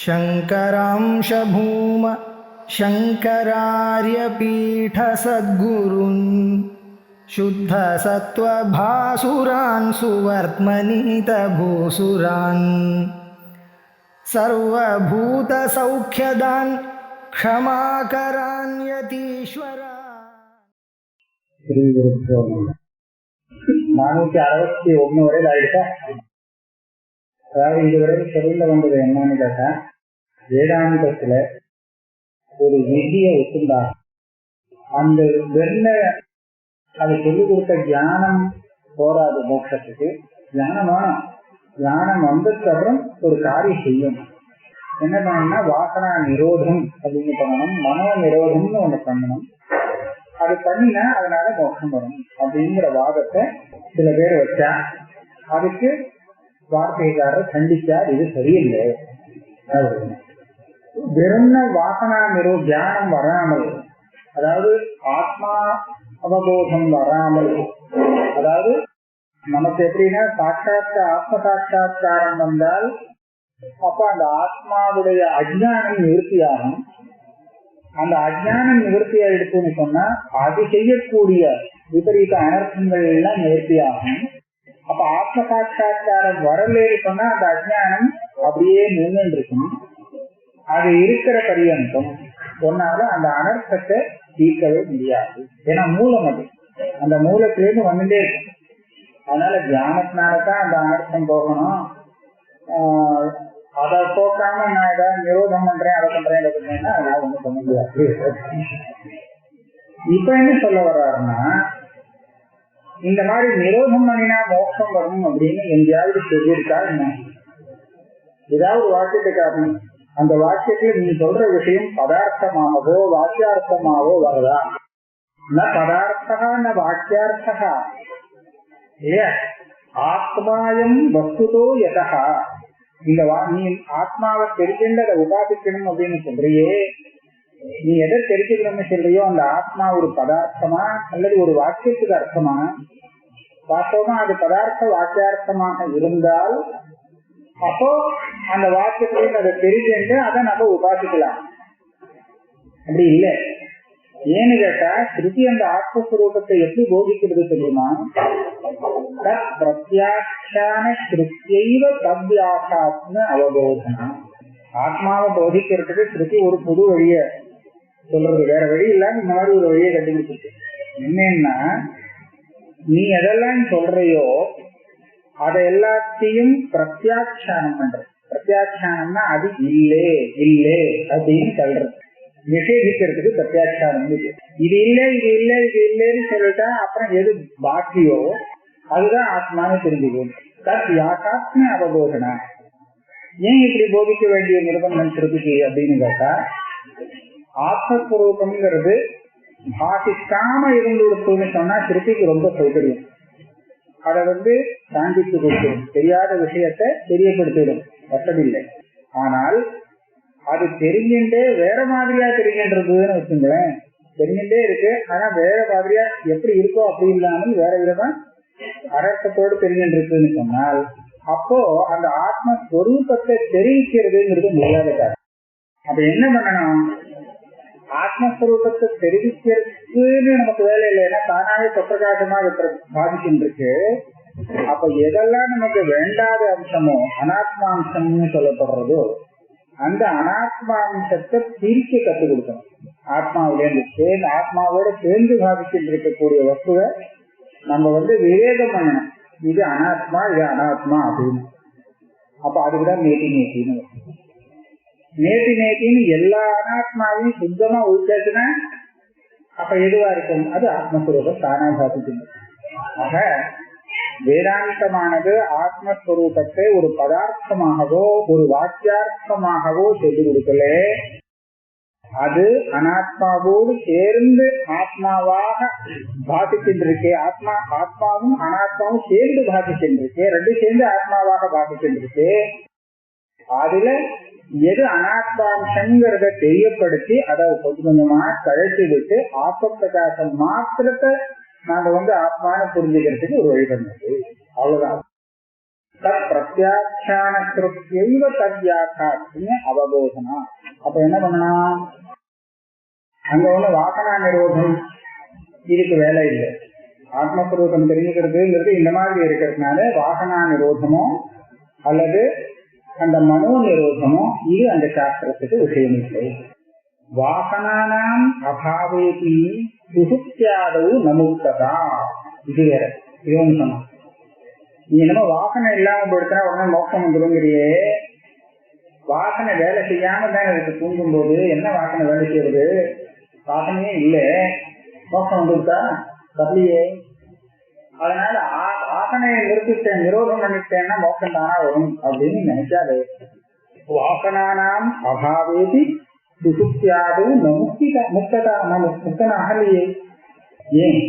शङ्करांश भूम शङ्करार्यपीठसद्गुरून् शुद्धसत्त्वभासुरान् सुवर्त्मनीतभूसुरान् सर्वभूतसौख्यदान् क्षमाकरान् यतीश्वरान्. श्री गुरुभ्यो नमः. 461 வரை ஆயிடுச்சா? அதாவது இதுவரை சொல்ல வந்தது என்னன்னு கேட்டா, வேதாந்தத்துல ஒரு விதியை ஒத்துண்டாங்க. அந்த வெண்ண அதை சொல்லிக் கொடுத்த ஞானம் போராது மோட்சத்துக்கு. ஞானம் வேணும். ஞானம் வந்ததுக்கு அப்புறம் ஒரு காரியம் செய்யணும். என்ன பண்ணணும்னா வாசனா நிரோதம் அப்படின்னு பண்ணணும், மனோ நிரோதம்னு ஒண்ணு பண்ணணும். அது பண்ணினா அதனால மோட்சம் வரும் அப்படிங்கிற வாதத்தை சில பேர் வச்சா, அதுக்கு வார்த்தைக்காரர் கண்டிச்சார், இது சரியில்லை. வெறும் வாசனா தியானம் வராமல், அதாவது ஆத்மா அவபோதம் வராமல், அதாவது நமக்கு எப்படின்னா ஆத்ம சாட்சா்காரம் வந்தால் அப்ப அந்த ஆத்மாவுடைய அஜ்ஞானம் நிவர்த்தியாகும். அந்த அஜ்ஞானம் நிவர்த்தி ஆயிடுச்சுன்னு சொன்னா அது செய்யக்கூடிய விபரீத அனர்த்தங்கள் எல்லாம் நிவர்த்தியாகும். அப்ப ஆத்ம சாட்சா்காரம் வரலேன்னு சொன்னா அந்த அஜ்ஞானம் அப்படியே நின்று இருக்கும். அது இருக்கிற பரியந்தம் சொன்னால அந்த அனர்த்தத்தை தீர்க்கவே முடியாது. ஏன்னா மூலம் அது, அந்த மூலத்திலேருந்து வந்துட்டே இருக்கும். அதனால தியானத்தினாலதான் அந்த அனர்த்தம் போகணும். அதை போக்காம நான் ஏதாவது நிரோதம் பண்றேன், அதை பண்றேன், இதை பண்றேன்னா அதனால ஒண்ணும் பண்ண முடியாது. இப்ப என்ன சொல்ல வர்றாருன்னா, இந்த மாதிரி நிரோதம் பண்ணினா மோட்சம் வரும் அப்படின்னு எங்கேயாவது சொல்லியிருக்கா என்ன? ஏதாவது ஒரு வாக்கியத்தை காரணம், அந்த வாக்கியத்துல நீ சொல்ற விஷயம் பதார்த்தமாகவோ வாக்கியார்த்தமாகவோ வருதா? ந பதார்த்தா ந வாக்கியார்த்தா இல்லையா? ஆத்மாயம் வஸ்துதோ யதா. இந்த நீ ஆத்மாவை தெரிஞ்சுட்டு அதை உபாசிக்கணும் அப்படின்னு சொல்றியே, நீ எதை தெரிஞ்சுக்கணும்னு சொல்றியோ அந்த ஆத்மா ஒரு பதார்த்தமா அல்லது ஒரு வாக்கியத்துக்கு அர்த்தமா? வாஸ்தவமா அது பதார்த்த வாக்கியார்த்தமாக இருந்தால் அப்போ அந்த வாக்கியத்திலிருந்து அதை தெரிஞ்சுட்டு அதை நம்ம உபாசிக்கலாம். அப்படி இல்லை. ஏன்னு கேட்டா, ஸ்ருதி அந்த ஆத்மஸ்வரூபத்தை எப்படி போதிக்கிறது தெரியுமா? பிரத்யாட்சான ஸ்ருத்தியைவ தவ்யாசாத்ம அவபோதனம். ஆத்மாவை போதிக்கிறதுக்கு ஸ்ருதி ஒரு புது வழிய சொல்றது, வேற வழி இல்லாம இந்த மாதிரி ஒரு வழியை கண்டுபிடிச்சிருக்கு. என்னன்னா, நீ எதெல்லாம் சொல்றையோ அதை எல்லாத்தையும் பிரத்யாட்சானம் பண்ற. பிரத்யாட்சானம்னா அது இல்லே இல்லே அப்படின்னு சொல்றது, நிஷேதிக்கிறதுக்கு பிரத்யாட்சானம். இது இல்லை இது இல்லை இது இல்லைன்னு சொல்லிட்டா அப்புறம் எது பாக்கியோ அதுதான் ஆத்மானு தெரிஞ்சுக்கணும். தத் யாசாத்ம அவபோதனா. ஏன் இப்படி போதிக்க வேண்டிய நிர்பந்தம் இருக்கு அப்படின்னு கேட்டா, ஆத்மஸ்வரூபம்ங்கிறது பாசிக்காம இருந்துன்னு சொன்னா திருப்திக்கு ரொம்ப சௌகரியம். அதை காண்பித்து கொடுத்துடும், தெரியாத விஷயத்தை தெரியப்படுத்திடும், வசதில்லை. ஆனால் அது தெரிஞ்சுட்டே வேற மாதிரியா தெரிகின்றதுன்னு வச்சுங்களேன். தெரிஞ்சுட்டே இருக்கு, ஆனா வேற மாதிரியா எப்படி இருக்கோ அப்படி இல்லாமல் வேற விதமா அரசத்தோடு தெரிஞ்சுருக்குன்னு சொன்னால் அப்போ அந்த ஆத்மஸ்வரூபத்தை தெரிவிக்கிறதுங்கிறது முடியாத காரணம். அப்ப என்ன பண்ணணும்? ஆத்மஸ்வரூபத்தை தெரிவிக்கிறதுன்னு நமக்கு வேலை இல்லைன்னா தானாவே சொப்பிரகாசமா பாதிக்கின்றிருக்கு. அப்ப எதெல்லாம் நமக்கு வேண்டாத அம்சமோ அனாத்மா அம்சம்னு சொல்லப்படுறதோ அந்த அனாத்மாம்சத்தை பிரிக்க கற்றுக் கொடுக்கணும். ஆத்மாவிலேருந்து சேர்ந்து ஆத்மாவோட சேர்ந்து பாதிச்சுட்டு இருக்கக்கூடிய வஸ்துவை நம்ம விவேகம் பண்ணணும். இது அனாத்மா இது அனாத்மா அப்படின்னு. அப்ப அதுக்குதான் நேத்தி நேத்தின்னு நேத்தி நேத்தின்னு எல்லா அனாத்மாவையும் சுத்தமா உள்காச்சுன்னா அப்ப எதுவா இருக்கும்? அது ஆத்மஸ்வரூபம் தானா பாதிக்கணும். ஆக வேதாந்தமானது ஆத்மஸ்வரூபத்தை ஒரு பதார்த்தமாகவோ ஒரு வாக்கியார்த்தமாகவோ சொல்லிக் கொடுக்கல. அது அனாத்மாவோடு சேர்ந்து ஆத்மாவாக பாதிக்கின்றிருக்கே. ஆத்மாவும் அனாத்மாவும் சேர்ந்து பாதிக்கின்றிருக்கே, ரெண்டு சேர்ந்து ஆத்மாவாக பாதிக்கின்றிருக்கு. அதுல எது அனாத்மாம்சங்கிறத தெரியப்படுத்தி அதை கொஞ்சம் கொஞ்சமா கழட்டி விட்டு ஆத்ம பிரகாசம் மாத்திரத்தை நாங்க ஆத்மான புரிஞ்சுக்கிறதுக்கு ஒரு வழி பண்ணது. அவ்வளவுதான். தத் பிரத்யாட்சான கிருத்தியைவ தத்யாக்காத்மிய அவபோதனா. அப்ப என்ன பண்ணணும்? அங்க ஒண்ணு வாசனா நிரோதம் இதுக்கு வேலை இல்லை. ஆத்மஸ்வரூபம் தெரிஞ்சுக்கிறதுங்கிறது இந்த மாதிரி இருக்கிறதுனால வாசனா நிரோதமோ அல்லது அந்த மனோ நிரோதமோ இது அந்த சாஸ்திரத்துக்கு விஷயம் இல்லை. வாசனானாம் அபாவேதி சுசுப்தியாதவு நமுக்ததா. இது வேற. இது ஒண்ணு சொன்னா நீ என்னமோ வாசனை இல்லாம போயிடுச்சுன்னா உடனே மோட்சம் வந்துருங்கிறியே. வாசனை வேலை செய்யாம தான் இருக்கு. தூங்கும் போது என்ன வாசனை வேலை செய்யறது? வாசனையே இல்லை, மோட்சம் வந்துருக்கா? தப்பியே. அதனால வாசனையை நிறுத்திட்டேன், நிரோதம் பண்ணிட்டேன்னா மோட்சம் தானா வரும் அப்படின்னு நினைக்காதே. வாசனானாம் அபாவேதி சுசுப்தியாது முக்தனாக இல்லையே. ஏன்?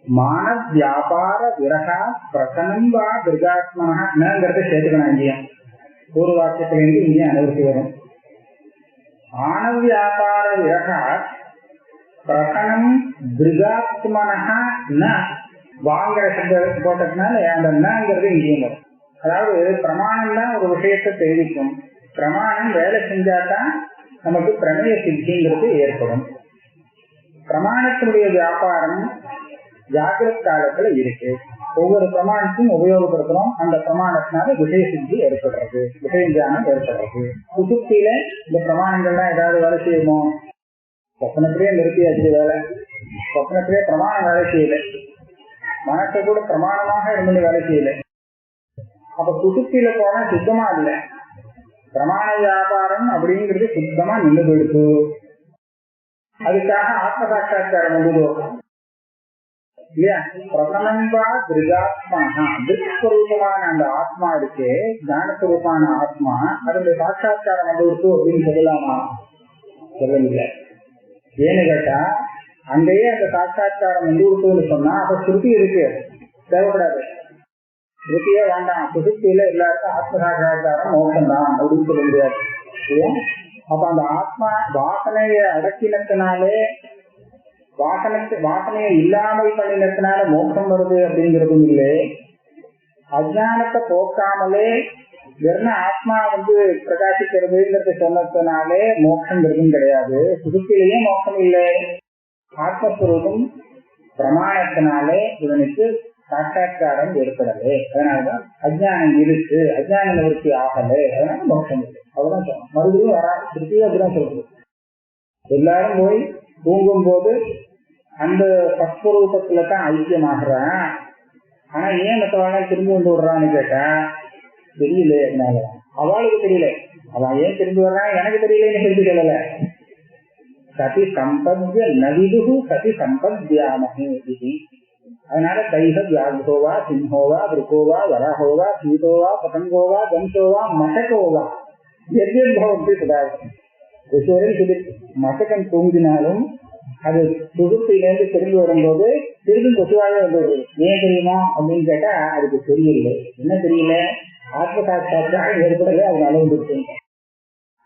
மான வியாபார விரகா பிரசனம் வா கிருகாத்மனாங்கிறத சேர்த்துக்கணும். இங்கேயா ஒரு வாக்கியத்திலிருந்து இங்கே அனுபவித்து வரும். மான வியாபார விரகா பிரசனம் கிருகாத்மனா வாங்குற சப்தம் போட்டதுனால அந்த நங்கிறது இங்கேயும் வரும். அதாவது பிரமாணம் தான் ஒரு விஷயத்தை தெரிவிக்கும். பிரமாணம் வேலை செஞ்சாதான் நமக்கு பிரமேய சித்திங்கிறது ஏற்படும். பிரமாணத்தினுடைய வியாபாரம் ஜாகிரத் காலத்துல இருக்கு. ஒவ்வொரு பிரமாணத்தையும் உபயோகப்படுத்துறோம். அந்த பிரமாணத்தினால விஷய சித்தி ஏற்படுறது, விஷய தியானம் ஏற்படுறது. சுசுப்தியில இந்த பிரமாணங்கள்லாம் ஏதாவது வேலை செய்யுமோ? சொப்னத்திலேயே நிறுத்தியாச்சு வேலை. சொப்னத்திலேயே பிரமாணம் வேலை செய்யல. மனசை கூட பிரமாணமாக இருந்து வேலை செய்யல. அப்ப சுசுப்தியில போனா சுத்தமா இல்லை. பிரமாண வியாபாரம் அப்படிங்கிறது சுத்தமா நின்று போயிடுச்சு. அதுக்காக ஆத்ம சாட்சா்காரம் வந்துடுவோம் இல்லையா? பிரசனம்பா திருகாத்மா திருஸ்வரூபமான அந்த ஆத்மா இருக்கே, ஞானஸ்வரூபான ஆத்மா, அதனுடைய சாட்சா்காரம் வந்துடுச்சு அப்படின்னு சொல்லலாமா? சொல்லவில்லை. ஏன்னு கேட்டா அங்கேயே அந்த சாட்சா்காரம் வந்துடுச்சுன்னு சொன்னா அப்ப ஸ்ருதி இருக்கு, தேவைப்படாது. ஸ்ருதியே வேண்டாம். சுசுப்தியில எல்லாருக்கும் ஆத்ம சாட்சா்காரம் மோட்சம் தான் அப்படின்னு சொல்ல முடியாது. அப்ப அந்த ஆத்மா வாசனையை அடக்கினத்தினாலே, வாசனையை இல்லாமல் பண்ணினத்தினால மோட்சம் வருது அப்படிங்கிறதும் இல்லை. அஜானத்தை போக்காமலே வெறும் ஆத்மா பிரகாசிக்கிறதுங்கிறது சொன்னதுனாலே மோட்சங்கிறதும் கிடையாது. சுசுப்தியிலேயே மோட்சம் இல்லை. ஆத்மஸ்வரூபம் பிரமாணத்தினாலே இவனுக்கு சாட்சா்காரம் ஏற்படலை. அதனாலதான் அஜ்ஞானம் இருக்கு, அஜ்ஞான நிவர்த்தி ஆகலை, அதனால மோட்சம் இல்லை. அவ்வளவுதான் சொல்லணும். மறுபடியும் வராது. திருப்பியும் அப்படிதான் சொல்றது. எல்லாரும் போய் தூங்கும் போது அந்த சத்ஸ்வரூபத்துல தான் ஐக்கியமாகறான். ஆனா ஏன் மற்றவாழ திரும்பி வந்து விடுறான்னு கேட்டா தெரியல. அதனால அவளுக்கு தெரியல. அவன் ஏன் திரும்பி வர்றான் எனக்கு தெரியலன்னு தெரிஞ்சு சொல்லல. சதி சம்பத்ய நவிது சதி சம்பத்யாமஹே. அதனால தைஹ வியாகோவா சிம்ஹோவா விருகோவா வரஹோவா சீதோவா பதங்கோவா தம்சோவா மசகோவா எவ்வளவு சுதாரணம் மசகன் தூங்கினாலும் அது சுகுத்திலேருந்து திரும்பி வரும்போது திரும்பி கொசுவாக வந்துடுது. ஏன் தெரியுமா அப்படின்னு கேட்டா அதுக்கு தெரியல. என்ன தெரியல? ஆத்ம சாட்சா்காரம் ஏற்படலை, அதனால வந்துருக்கு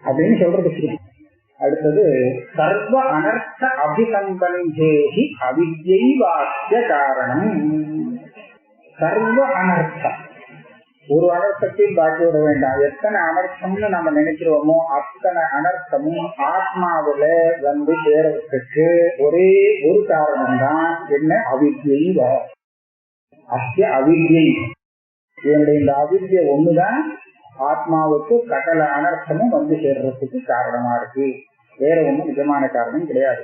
அப்படின்னு சொல்றது. அடுத்தது சர்வ அனர்த்த அபிசம்பந்தேஹி அவித்யை வாக்கிய காரணம். சர்வ அனர்த்தம், ஒரு அனர்த்தத்தையும் பாக்கி விட வேண்டாம். எத்தனை அனர்த்தம்னு நம்ம நினைக்கிறோமோ அத்தனை அனர்த்தமும் ஆத்மாவில சேரத்துக்கு ஒரே ஒரு காரணம் தான். என்ன? அவித்யை. அஸ்ய அவித்யை. என்னுடைய இந்த அவித்யை ஒண்ணுதான் ஆத்மாவுக்கு சகல அனர்த்தமும் சேர்றதுக்கு காரணமா இருக்கு. வேற ஒண்ணும் நிஜமான காரணம் கிடையாது.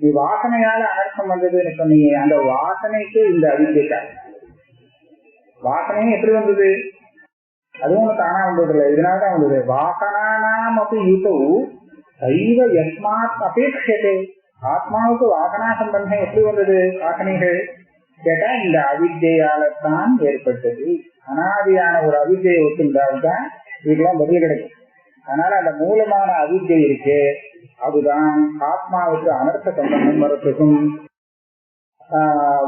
நீ வாசனையால அனர்த்தம் வந்ததுன்னு சொன்னீங்க, அந்த வாசனைக்கு இந்த அவித்யை காரணம். வாசனையும் எப்படி வந்தது? அதுவும் தானா வந்ததில்லை, இதனால்தான் வந்தது. வாசனானாம் அப்படி யூத்தவு சைவ யஸ்மாத் அபேட்சதே. ஆத்மாவுக்கு வாசனா சம்பந்தம் எப்படி வந்தது? வாசனைகள் கேட்டா இந்த அவித்யாலத்தான் ஏற்பட்டது. அனாதியான ஒரு அவித்யை ஒத்துண்டால்தான் இதுக்கெல்லாம் பதில் கிடைக்கும். அதனால அந்த மூலமான அவித்யை இருக்கு, அதுதான் ஆத்மாவுக்கு அனர்த்த சம்பந்தம் வரத்துக்கும்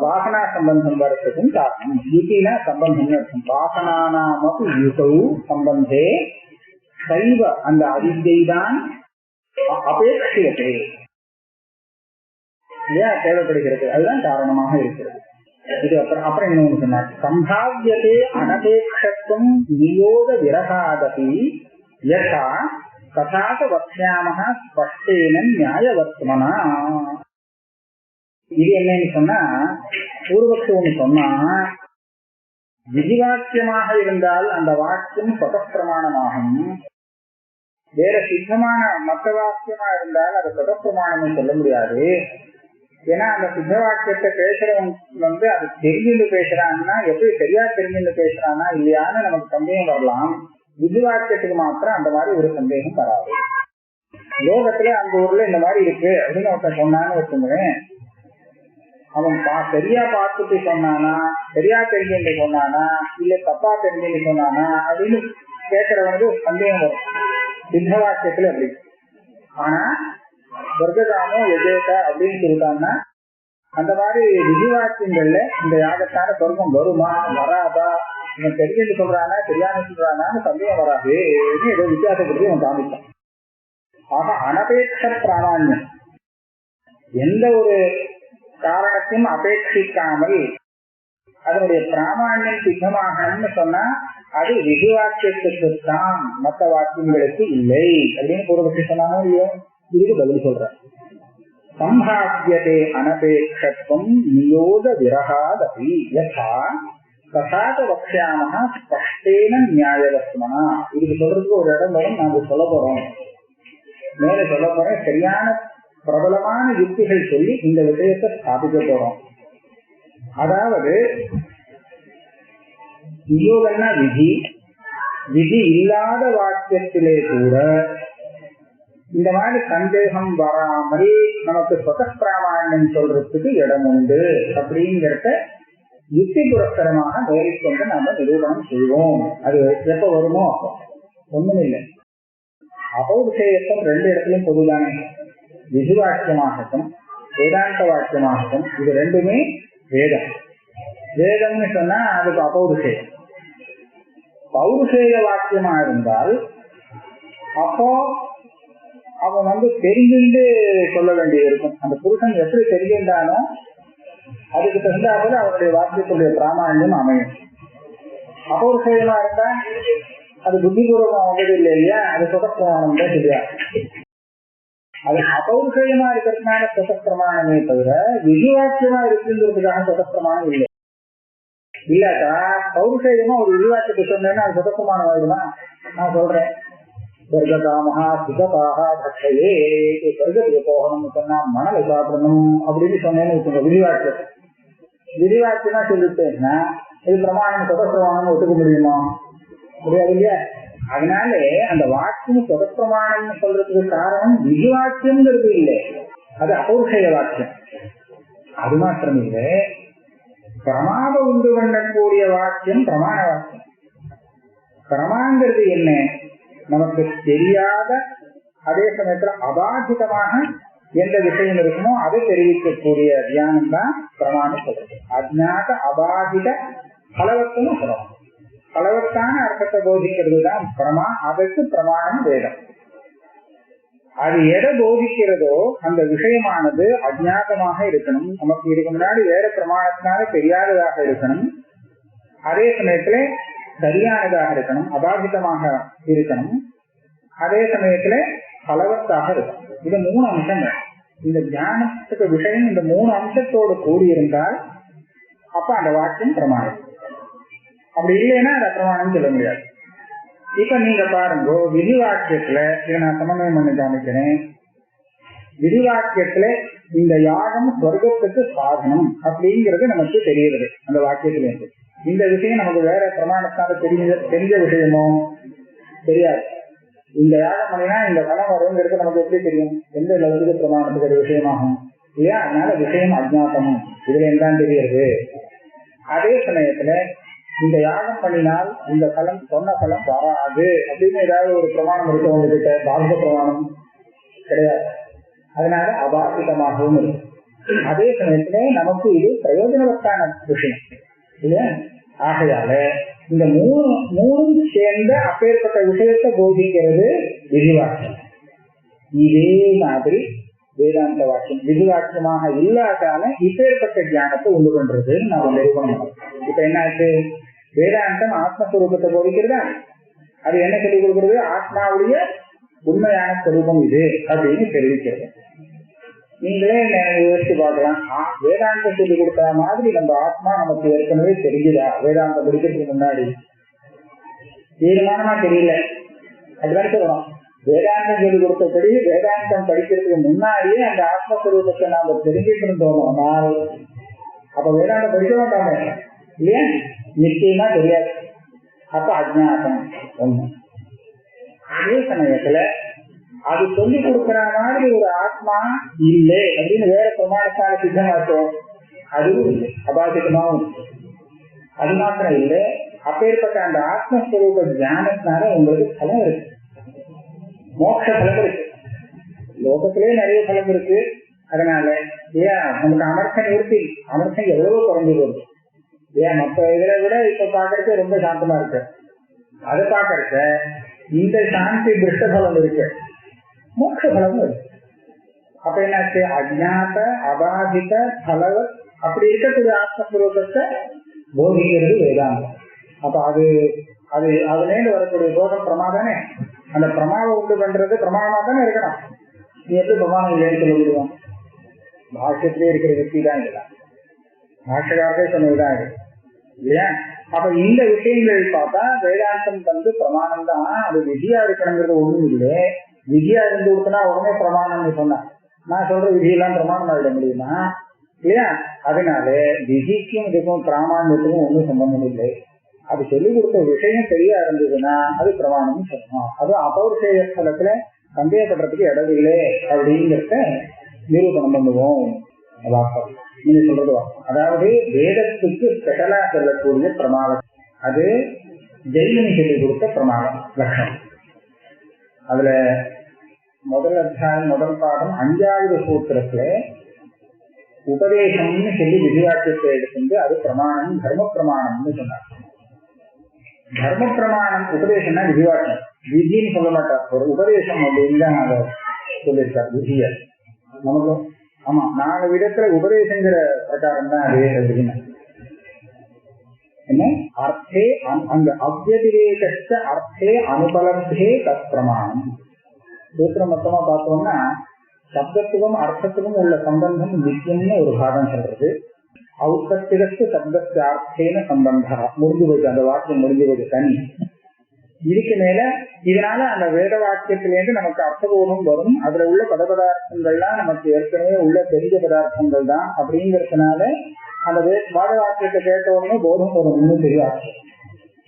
வாசனா சம்பந்தம் வரத்துக்கும் காரணம். யுத்தினா சம்பந்தம் அர்த்தம். வாசனானாமபி யுதௌ சம்பந்தே சைவ அந்த அவித்யை தான் அபேட்சியதே தேவைப்படுகிறது. அதுதான் காரணமாக இருக்கிறது. இது அப்புறம் இன்னொன்று சொன்னார், சம்பாவியதே அனபேட்சத்துவம் நியோக விரகாதபி யதா ததாச வக்ஷ்யாமஹ ஸ்பஷ்டேன நியாயவர்த்தமனா. இது என்னன்னு சொன்னா, பூர்வத்து ஒண்ணு சொன்னா, விதிவாக்கியமாக இருந்தால் அந்த வாக்கியம் சொதப்பிரமாணமாகும். வேற சித்தமான மற்ற வாக்கியமா இருந்தால் அது சொதப்பிரமாணம் சொல்ல முடியாது. ஏன்னா அந்த சித்த வாக்கியத்தை பேசுறவங்க அது தெரிஞ்சுட்டு பேசுறாங்கன்னா எப்படி சரியா தெரிஞ்சுட்டு பேசுறானா இல்லையான்னு நமக்கு சந்தேகம் வரலாம். விதி வாக்கியத்துக்கு மாத்திரம் அந்த மாதிரி ஒரு சந்தேகம் வராது. லோகத்துல அந்த ஊர்ல இந்த மாதிரி இருக்கு அப்படின்னு ஒருத்தன் சொன்னான்னு வச்சுங்களேன், அவன் சரியா பார்த்துட்டு சொன்னானா, சரியா தெரிஞ்சுட்டு சொன்னானா, இல்ல தப்பா தெரிஞ்சுட்டு சொன்னானா அப்படின்னு கேட்கறவனுக்கு சந்தேகம் வரும். சித்த வாக்கியத்துல அப்படி. ஆனா சொர்க்ககாமோ எஜேக அப்படின்னு சொல்லிட்டாங்கன்னா அந்த மாதிரி விதிவாக்கியங்கள்ல இந்த யாகத்தான சொர்க்கம் வருமா வராதா, இவன் தெரிஞ்சுட்டு சொல்றானா தெரியாம சொல்றானான்னு சந்தேகம் வராது. ஏதோ வித்தியாசப்படுத்தி அவன் காமிப்பான். ஆக அனபேட்ச பிராமான்யம், எந்த ஒரு காரணத்தையும் அபேட்சிக்காமல் அதனுடைய பிராமான்யம் சித்தமாகணும்னு சொன்னா அது விதிவாக்கியத்துக்கு தான், மற்ற வாக்கியங்களுக்கு இல்லை அப்படின்னு பூர்வபக்ஷி சொன்னானோ இல்லையோ. இதுக்கு பதில் சொல்ற, சம்பாவியதே அனபேட்சத்துவம் நியோக விரகாதபி யதா ததாச வக்ஷ்யாமஹ ஸ்பஷ்டேன நியாயவர்த்தமனா. இதுக்கு சொல்றதுக்கு ஒரு இடம் வரும், நாங்க சொல்ல போறோம், மேல சொல்ல போறோம். சரியான பிரபலமான யுக்திகள் சொல்லி இந்த விஷயத்தை ஸ்தாபிக்க போறோம். அதாவது நியோகம்னா விதி, விதி இல்லாத வாக்கியத்திலே கூட இந்த மாதிரி சந்தேகம் வராமல் நமக்கு சொதப்பிராமான்யம் சொல்றதுக்கு இடம் உண்டு அப்படிங்கிறத யுக்தி புரஸ்தரமாக மேற்கொண்டு நாம நிரூபணம் செய்வோம். அது எப்ப வருமோ அப்போ. ஒண்ணும் இல்லை, அபௌருஷேயத்துவம் ரெண்டு இடத்துலயும் பொதுதானே. விதி வாக்கியமாகட்டும் வேதாந்த வாக்கியமாகட்டும் இது ரெண்டுமே வேதம். வேதம்னு சொன்னா அதுக்கு அபௌருஷேயம். பௌருஷேய வாக்கியமா இருந்தால் அப்போ அவன் தெரிஞ்சுட்டு சொல்ல வேண்டியது இருக்கும். அந்த புருஷன் எப்படி தெரிஞ்சிருந்தானோ அதுக்கு தகுந்தாமல் அவருடைய வாக்கியத்துடைய பிராமான்யம் அமையும். அபௌருஷேயமா இருந்தா அது புத்திபூர்வமா வந்தது இல்லை இல்லையா, அது சொதப்பிரமாணம் தான் தெரியாது. அது அபௌருஷேயமா இருக்கிறதுனால சொதப்பிரமாணமே தவிர விதிவாக்கியமா இருக்குங்கிறதுக்காக சொதப்பிரமாணம் இல்லை. இல்லாட்டா பௌருஷேயமா ஒரு விதிவாக்கியத்தை சொன்னேன்னா அது சொதப்பிரமாணம் ஆயிடுமா? நான் சொல்றேன், சொர்க்ககாமஹா சுகதாக பட்சையே, சொர்க்கத்துக்கு போகணும்னு சொன்னா மணலை சாப்பிடணும் அப்படின்னு சொன்னேன்னு வச்சுங்க. விதிவாக்கியம் விதிவாக்கியமா சொல்லிட்டேன்னா இது பிரமாணம் சொதப்பிரமாணம் ஒத்துக்க முடியுமா? முடியாது இல்லையா? அதனால அந்த வாக்கியம் சொதப்பிரமாணம் சொல்றதுக்கு காரணம் விதிவாக்கியம்ங்கிறது இல்லை, அது அபௌருஷேய வாக்கியம். அது மாத்திரம் இல்லை, பிரமாத உண்டு பண்ணக்கூடிய வாக்கியம் பிரமாண வாக்கியம். பிரமாங்கிறது என்ன? நமக்கு தெரியாத அதே சமயத்துல அபாதிதமாக எந்த விஷயம் இருக்குமோ அதை தெரிவிக்கக்கூடிய தியானம் தான் பிரமாணம் சொல்றது. அஜ்ஞாத அபாதித பலவத்துன்னு சொல்லணும். பலவத்தான அர்த்தத்தை போதிக்கிறது தான் பிரமா. அதற்கு பிரமாணம் வேதம். அது எதை போதிக்கிறதோ அந்த விஷயமானது அஜ்ஞாதமாக இருக்கணும். நமக்கு இதுக்கு முன்னாடி வேற பிரமாணத்தினால தெரியாததாக இருக்கணும். அதே சமயத்துல சரியானதாக இருக்கணும், அபாதிதமாக இருக்கணும். அதே சமயத்துல பலவத்தாக இருக்கணும். இது மூணு அம்சங்கள். இந்த ஞானத்துக்கு விஷயம் இந்த மூணு அம்சத்தோடு கூடியிருந்தால் அப்ப அந்த வாக்கியம் பிரமாணம். அப்படி இல்லைன்னா அந்த பிரமாணம் சொல்ல முடியாது. இப்ப நீங்க பாருங்க, விதி வாக்கியத்துல இதை நான் சமன்வயம் பண்ணி காமிக்கிறேன். விதி வாக்கியத்துல இந்த யாகம் சொர்க்கத்துக்கு சாதனம் அப்படிங்கிறது நமக்கு தெரியுது அந்த வாக்கியத்துல இருந்து. இந்த விஷயம் நமக்கு வேற பிரமாணத்தால தெரிஞ்ச விஷயமோ தெரியாது. இந்த யாகம் பண்ணினா இந்த பலம் வருங்கிறது நமக்கு எப்படி தெரியும்? எந்த லௌகிக பிரமாணத்துக்கு ஒரு விஷயமாகும் இல்லையா? அதனால விஷயம் அஜ்ஞாதமும் இதுல என்ன தெரியுது. அதே சமயத்துல இந்த யாகம் பண்ணினால் இந்த பலம் சொன்ன பலம் வராது அப்படின்னு ஏதாவது ஒரு பிரமாணம் இருக்கு உங்ககிட்ட? பாரத பிரமாணம் கிடையாது. அதனால அபாசிதமாகவும் இருக்கு. அதே சமயத்துல நமக்கு இது பிரயோஜனவத்தான விஷயம் இல்லையா? ஆகையால இந்த மூணு சேர்ந்த அப்பேற்பட்ட விஷயத்தை போதிக்கிறது விதிவாக்கியம். இதே மாதிரி வேதாந்த வாக்கியம் விதி வாக்கியமாக இல்லாதால இப்பேற்பட்ட ஞானத்தை உண்டு பண்றது நாம நிரூபணம். இப்ப என்ன ஆச்சு, வேதாந்தம் ஆத்மஸ்வரூபத்தை போதிக்கிறதா, அது என்ன சொல்லிக் கொடுக்கிறது, ஆத்மாவுடைய உண்மையான ஸ்வரூபம் இது அப்படின்னு தெரிவிக்கிறது. நீங்களே யோசிச்சு பார்க்கலாம், வேதாந்தம் சொல்லிக் கொடுத்த மாதிரி நம்ம ஆத்மா நமக்கு ஏற்கனவே தெரிஞ்சுதா வேதாந்தம் படிக்கிறதுக்கு முன்னாடி? தீர்மானமா தெரியல. அப்படிதான் சொல்லணும். வேதாந்தம் சொல்லிக் கொடுத்தபடி வேதாந்தம் படிக்கிறதுக்கு முன்னாடியே அந்த ஆத்மஸ்வரூபத்தை நாம தெரிஞ்சுட்டு இருந்தோம். அப்ப வேதாந்தம் படிக்க மாட்டாங்க இல்லையா? நிச்சயமா தெரியாது. அப்ப அஜ்ஞானம் ஒண்ணு. அதே சமயத்துல அது சொல்லி கொடுக்கிற மாதிரி ஒரு ஆத்மா இல்லை அப்படின்னு வேற பிரமாணத்தால சித்தமாட்டோம், அதுவும் இல்லை, அபாதிகமாவும். அது மாத்திரம் இல்லை, அப்பேற்பட்ட அந்த ஆத்மஸ்வரூப ஞானத்தினால உங்களுக்கு பலம் இருக்கு, மோட்ச பலம் இருக்கு. லோகத்திலே நிறைய பலம் இருக்கு. அதனால ஏன் நமக்கு அமர்த்தம் நிறுத்தி, அமர்த்தம் எவ்வளவோ குறைஞ்சு போகுது. ஏன் மற்ற இதை விட இப்ப பாக்குறதுக்கு ரொம்ப சாந்தமா இருக்கு. அதை பாக்குறத இந்த சாந்தி திருஷ்ட பலம் இருக்கு, மோட்ச பலமும் இருக்கு. அப்ப என்னாச்சு, அஜ்ஞாத அபாதித பலவ அப்படி இருக்கக்கூடிய ஆத்மஸ்வரூபத்தை போதிக்கிறது வேதாந்தம். அப்ப அது அது அதுலேருந்து வரக்கூடிய போதம் பிரமாதானே. அந்த பிரமாவை உண்டு பண்றது பிரமாணமா தானே இருக்கணும். நீ எப்படி பிரமாணம் இல்லைன்னு சொல்ல முடியும்? பாஷ்யத்திலே இருக்கிற வெற்றி தான் இல்லை, பாஷ்யக்காரே சொன்னதுதான் இது இல்லையா? அப்ப இந்த விஷயங்கள் பார்த்தா வேதாந்தம் பிரமாணம் தான். அது விதியா இருக்கணுங்கிறது ஒண்ணும் இல்லை. விதியா இருந்து கொடுத்தனா உடனே பிரமாணம்னு சொன்ன, நான் சொல்ற விதியெல்லாம் பிரமாணம் ஆகிட முடியுமா? இல்லையா? அதனால விதிக்கும் இதுக்கும் பிராமாண்யத்துக்கும் ஒன்றும் சம்பந்தம் இல்லை. அது சொல்லிக் கொடுத்த விஷயம் சரியா இருந்ததுன்னா அது பிரமாணம்னு சொல்லணும். அதுவும் அபௌர்ஷேய ஸ்தலத்துல சந்தேகப்படுறதுக்கு இடவில்லை அப்படிங்கிறத நிரூபணம் பண்ணுவோம். வாக்கம் நீங்க சொல்றது வாக்கம். அதாவது வேதத்துக்கு ஸ்பெஷலா சொல்லக்கூடிய பிரமாணம் அது ஜெயினி சொல்லிக் கொடுத்த பிரமாணம் லட்சணம். அதுல முதல் அத்தியாயம் முதல் பாடம் 5வது சூத்திரத்துல உபதேசம்னு சொல்லி விதிவாக்கியத்தை எடுத்து அது பிரமாணம் தர்ம பிரமாணம்னு சொன்னார். தர்ம பிரமாணம் உபதேசம்னா விதிவாக்கியம், விதின்னு சொல்ல மாட்டார். ஒரு உபதேசம் அப்படின்னு தான் அதை சொல்லியிருக்கார். விதிய நமக்கு ஆமா 4 விதத்துல உபதேசங்கிற பிரகாரம் தான் அது அப்படின்னு என்ன அர்த்தே அங்க அவ்யதிரேக அர்த்தே அனுபலப்தே தத் பிரமாணம். சூத்திரம் மொத்தமா பார்த்தோம்னா சப்தத்துக்கும் அர்த்தத்துக்கும் உள்ள சம்பந்தம் நித்தியம்னு ஒரு பாகம் சொல்றது. ஔத்பத்திகஸ்து சப்தத்து அர்த்தேன சம்பந்தா முடிஞ்சு போச்சு, அந்த வாக்கியம் முடிஞ்சு போச்சு தனி. இதுக்கு மேல இதனால அந்த வேத வாக்கியத்திலேருந்து நமக்கு அர்த்தபோதம் வரும். அதுல உள்ள பதபதார்த்தங்கள்லாம் நமக்கு ஏற்கனவே உள்ள பெரிய பதார்த்தங்கள் தான் அப்படிங்கிறதுனால அந்த வாத வாக்கியத்தை கேட்டவொடனே போதம் வரும். இன்னும் தெரியாது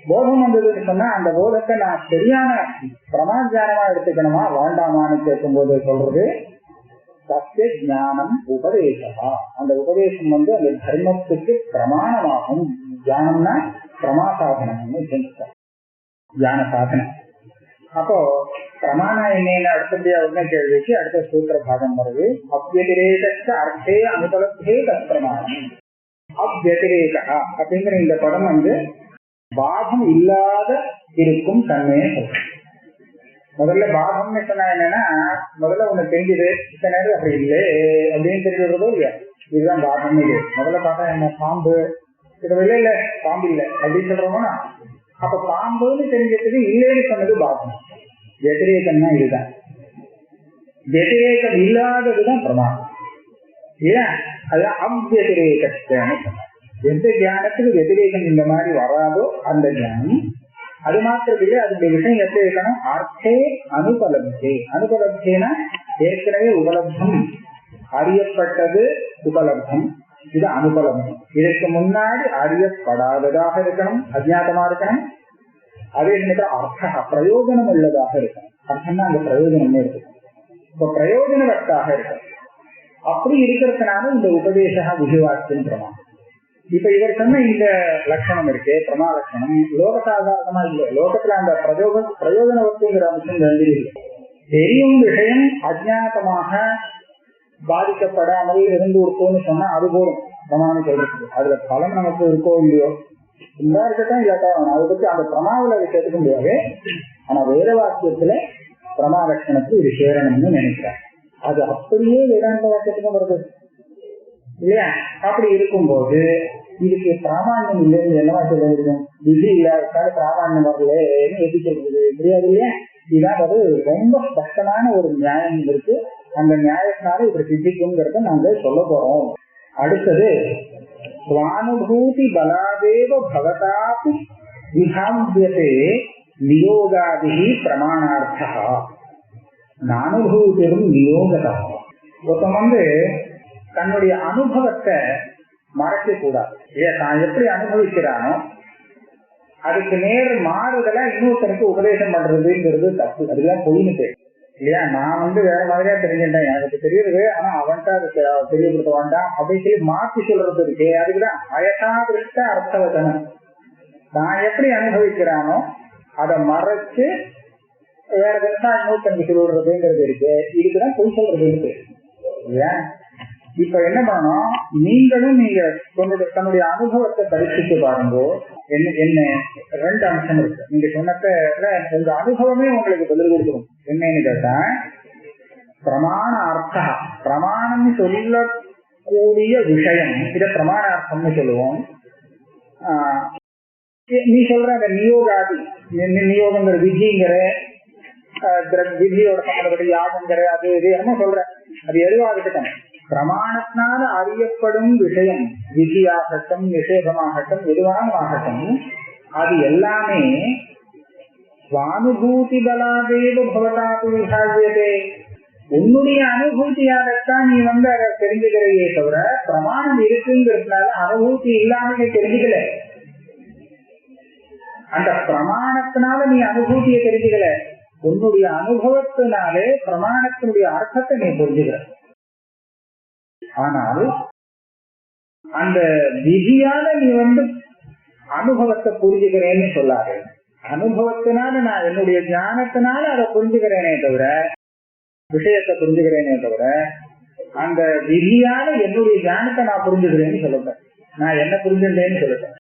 போதம் வந்ததுன்னு சொன்னா அந்த போதத்தை நான் சரியான பிரமாஜானமா எடுத்துக்கணுமா வேண்டாமான்னு கேட்கும் போது சொல்றது சத்திய ஞானம் உபதேசா. அந்த உபதேசம் அந்த தர்மத்துக்கு பிரமாணமாகும். ஞானம்னா பிரமா சாதனம்னு சொல்லிட்டார், ஞான சாதனம். அப்போ பிரமாணம் என்னன்னு அடுத்தபடியா உடனே கேள்விக்கு அடுத்த சூத்திர பாகம் வருது. அவ்யதிரேக அர்த்தே அனுபலத்தே தத் பிரமாணம். அவ்யதிரேக அப்படிங்கிற இந்த படம் பாகம் இல்லாத இருக்கும் தன்மையை சொல்றேன். முதல்ல பாகம்னு சொன்னா என்னன்னா, முதல்ல ஒண்ணு தெரிஞ்சுது, இத்தனை நேரம் அப்படி இல்லை அப்படின்னு தெரிஞ்சுடுறதோ இல்லையா, இதுதான் பாகம். இது முதல்ல பார்த்தா என்ன, பாம்பு இது இல்லை இல்ல பாம்பு இல்லை அப்படின்னு சொல்றோம்னா, அப்ப பாம்புன்னு தெரிஞ்சதுக்கு இல்லைன்னு சொன்னது பாகம். வெதிரேகம்னா இதுதான். வெதிரேகம் இல்லாததுதான் பிரமாணம். ஏன் அதுதான் அவ்யதிரேகன்னு சொன்ன. எந்த ஞானத்துக்கு வெதிரேகம் இந்த மாதிரி வராதோ அந்த ஞானம். அது மாத்திரத்திலே அதுடைய விஷயம் எப்படி இருக்கணும், அர்த்தே அனுபலப்தே. அனுபலப்தேனா ஏற்கனவே உபலப்தம், அறியப்பட்டது உபலப்தம், இது அனுபலப்தம். இதற்கு முன்னாடி அறியப்படாததாக இருக்கணும், அஜ்ஞாதமா இருக்கணும். அதே நேரத்தில் அர்த்த பிரயோஜனம் உள்ளதாக இருக்கணும். அர்த்தம்னா அந்த பிரயோஜனமே இருக்கணும். இப்ப பிரயோஜனவத்தாக இருக்கணும். அப்படி இருக்கிறதுனால இந்த உபதேச விதிவாக்கியம் பிரமாணம். இப்ப இவர் சொன்ன இந்த லட்சணம் இருக்கு, பிரமா லட்சணம், லோக சாதாரணமா இல்லை. லோகத்துல அந்த பிரயோஜனவத்துங்கிற அம்சம் தெரிஞ்சிருக்கு. தெரியும் விஷயம் அஜ்ஞாதமாக பாதிக்கப்படாமல் இருந்து இருக்கோன்னு சொன்னா அது போதும் பிரமாணம் சொல்றது. அதுல பலன் நமக்கு இருக்கோ இல்லையோ இந்த இருக்கட்டும் இல்லாட்டா அதை பத்தி அந்த பிரமாவில அதை கேட்க முடியாது. ஆனா வேத வாக்கியத்துல பிரமா லட்சணத்துக்கு இது சேரணும்னு நினைக்கிறார். அது அப்படியே வேதாந்த வாக்கியத்துக்கும் வருது இல்லையா? அப்படி இருக்கும்போது இதுக்கு பிராமாண்யம் இல்லைன்னு என்னவா சொல்ல முடியும்? விதி இல்லாத பிராமாண்யம் வரலன்னு எப்படி சொல்றது? தெரியாது இல்லையா? இதுதான் அது ரொம்ப ஸ்பஷ்டமான ஒரு நியாயம் இருக்கு. அந்த நியாயத்தினால இப்படி சித்திக்கும்ங்கிறத நாங்க சொல்ல போறோம். அடுத்தது ஸ்வானுபூதி பலாதேவ பவதாபி விபாவியதே நியோகாதி பிரமாணார்த்தா நானுபூதிரும் நியோகதா. ஒருத்தன் தன்னுடைய அனுபவத்தை மறைக்க கூடாது. தான் எப்படி அனுபவிக்கிறானோ அதுக்கு நேர் மாறுதலா இன்னொருத்தனுக்கு உபதேசம் பண்றதுங்கிறது தப்பு. அதுதான் பொய்னு பேர் இல்லையா? நான் வேற மாதிரியா தெரிஞ்சுட்டேன், எனக்கு தெரியுது, ஆனா அவன்கிட்ட அதுக்கு தெரியப்படுத்த வேண்டாம் அப்படின்னு சொல்லி மாற்றி சொல்றது இருக்கு. அதுக்குதான் அயசாதிருஷ்ட அர்த்தவச்சனம். நான் எப்படி அனுபவிக்கிறானோ அதை மறைச்சு வேற விதமா இன்னொருத்தனுக்கு சொல்றதுங்கிறது இருக்கு. இதுக்குதான் பொய் சொல்றது இருக்கு இல்லையா? இப்ப என்ன பண்ணணும், நீங்களும் நீங்க தன்னுடைய அனுபவத்தை பரிசித்து பாருங்க. என்ன ரெண்டு அம்சம் இருக்கு. நீங்க சொன்னதுல உங்க அனுபவமே உங்களுக்கு பதில் கொடுக்கணும். என்னன்னு கேட்டா பிரமாண அர்த்தம், பிரமாணம் சொல்லக்கூடிய விஷயம், இத பிரமாண அர்த்தம்னு சொல்லுவோம். நீ சொல்ற அந்த நியோகாதி, நியோகங்கிற விதிங்கிற விதியோட சம்பந்தப்பட்ட யாகங்கிற அது இது என்னமோ சொல்ற, அது எதுவாகட்டும் பிரமாணத்தினால அறியப்படும் விஷயம், விதியாகட்டும் நிஷேதமாகட்டும் எதுவானும் ஆகட்டும், அது எல்லாமே சுவானுபூதி பலாதேவ பவதாபி விபாவியதே. உன்னுடைய அனுபூதியாகத்தான் நீ அதை தெரிஞ்சுக்கிறையே தவிர பிரமாணம் இருக்குங்கிறதுனால அனுபூதி இல்லாம நீ தெரிஞ்சுக்கல. அந்த பிரமாணத்தினால நீ அனுபூதியை தெரிஞ்சுக்கல, உன்னுடைய அனுபவத்தினாலே பிரமாணத்தினுடைய அர்த்தத்தை நீ புரிஞ்சுக்கிற. ஆனால் அந்த விதியால நீ அனுபவத்தை புரிஞ்சுக்கிறேன்னு சொல்லாது. அனுபவத்தினால நான் என்னுடைய ஞானத்தினால அதை புரிஞ்சுக்கிறேனே தவிர, விஷயத்தை புரிஞ்சுக்கிறேனே தவிர அந்த விதியால என்னுடைய ஞானத்தை நான் புரிஞ்சுக்கிறேன்னு சொல்லுறேன். நான் என்ன புரிஞ்சுட்டேன்னு சொல்லுறேன்.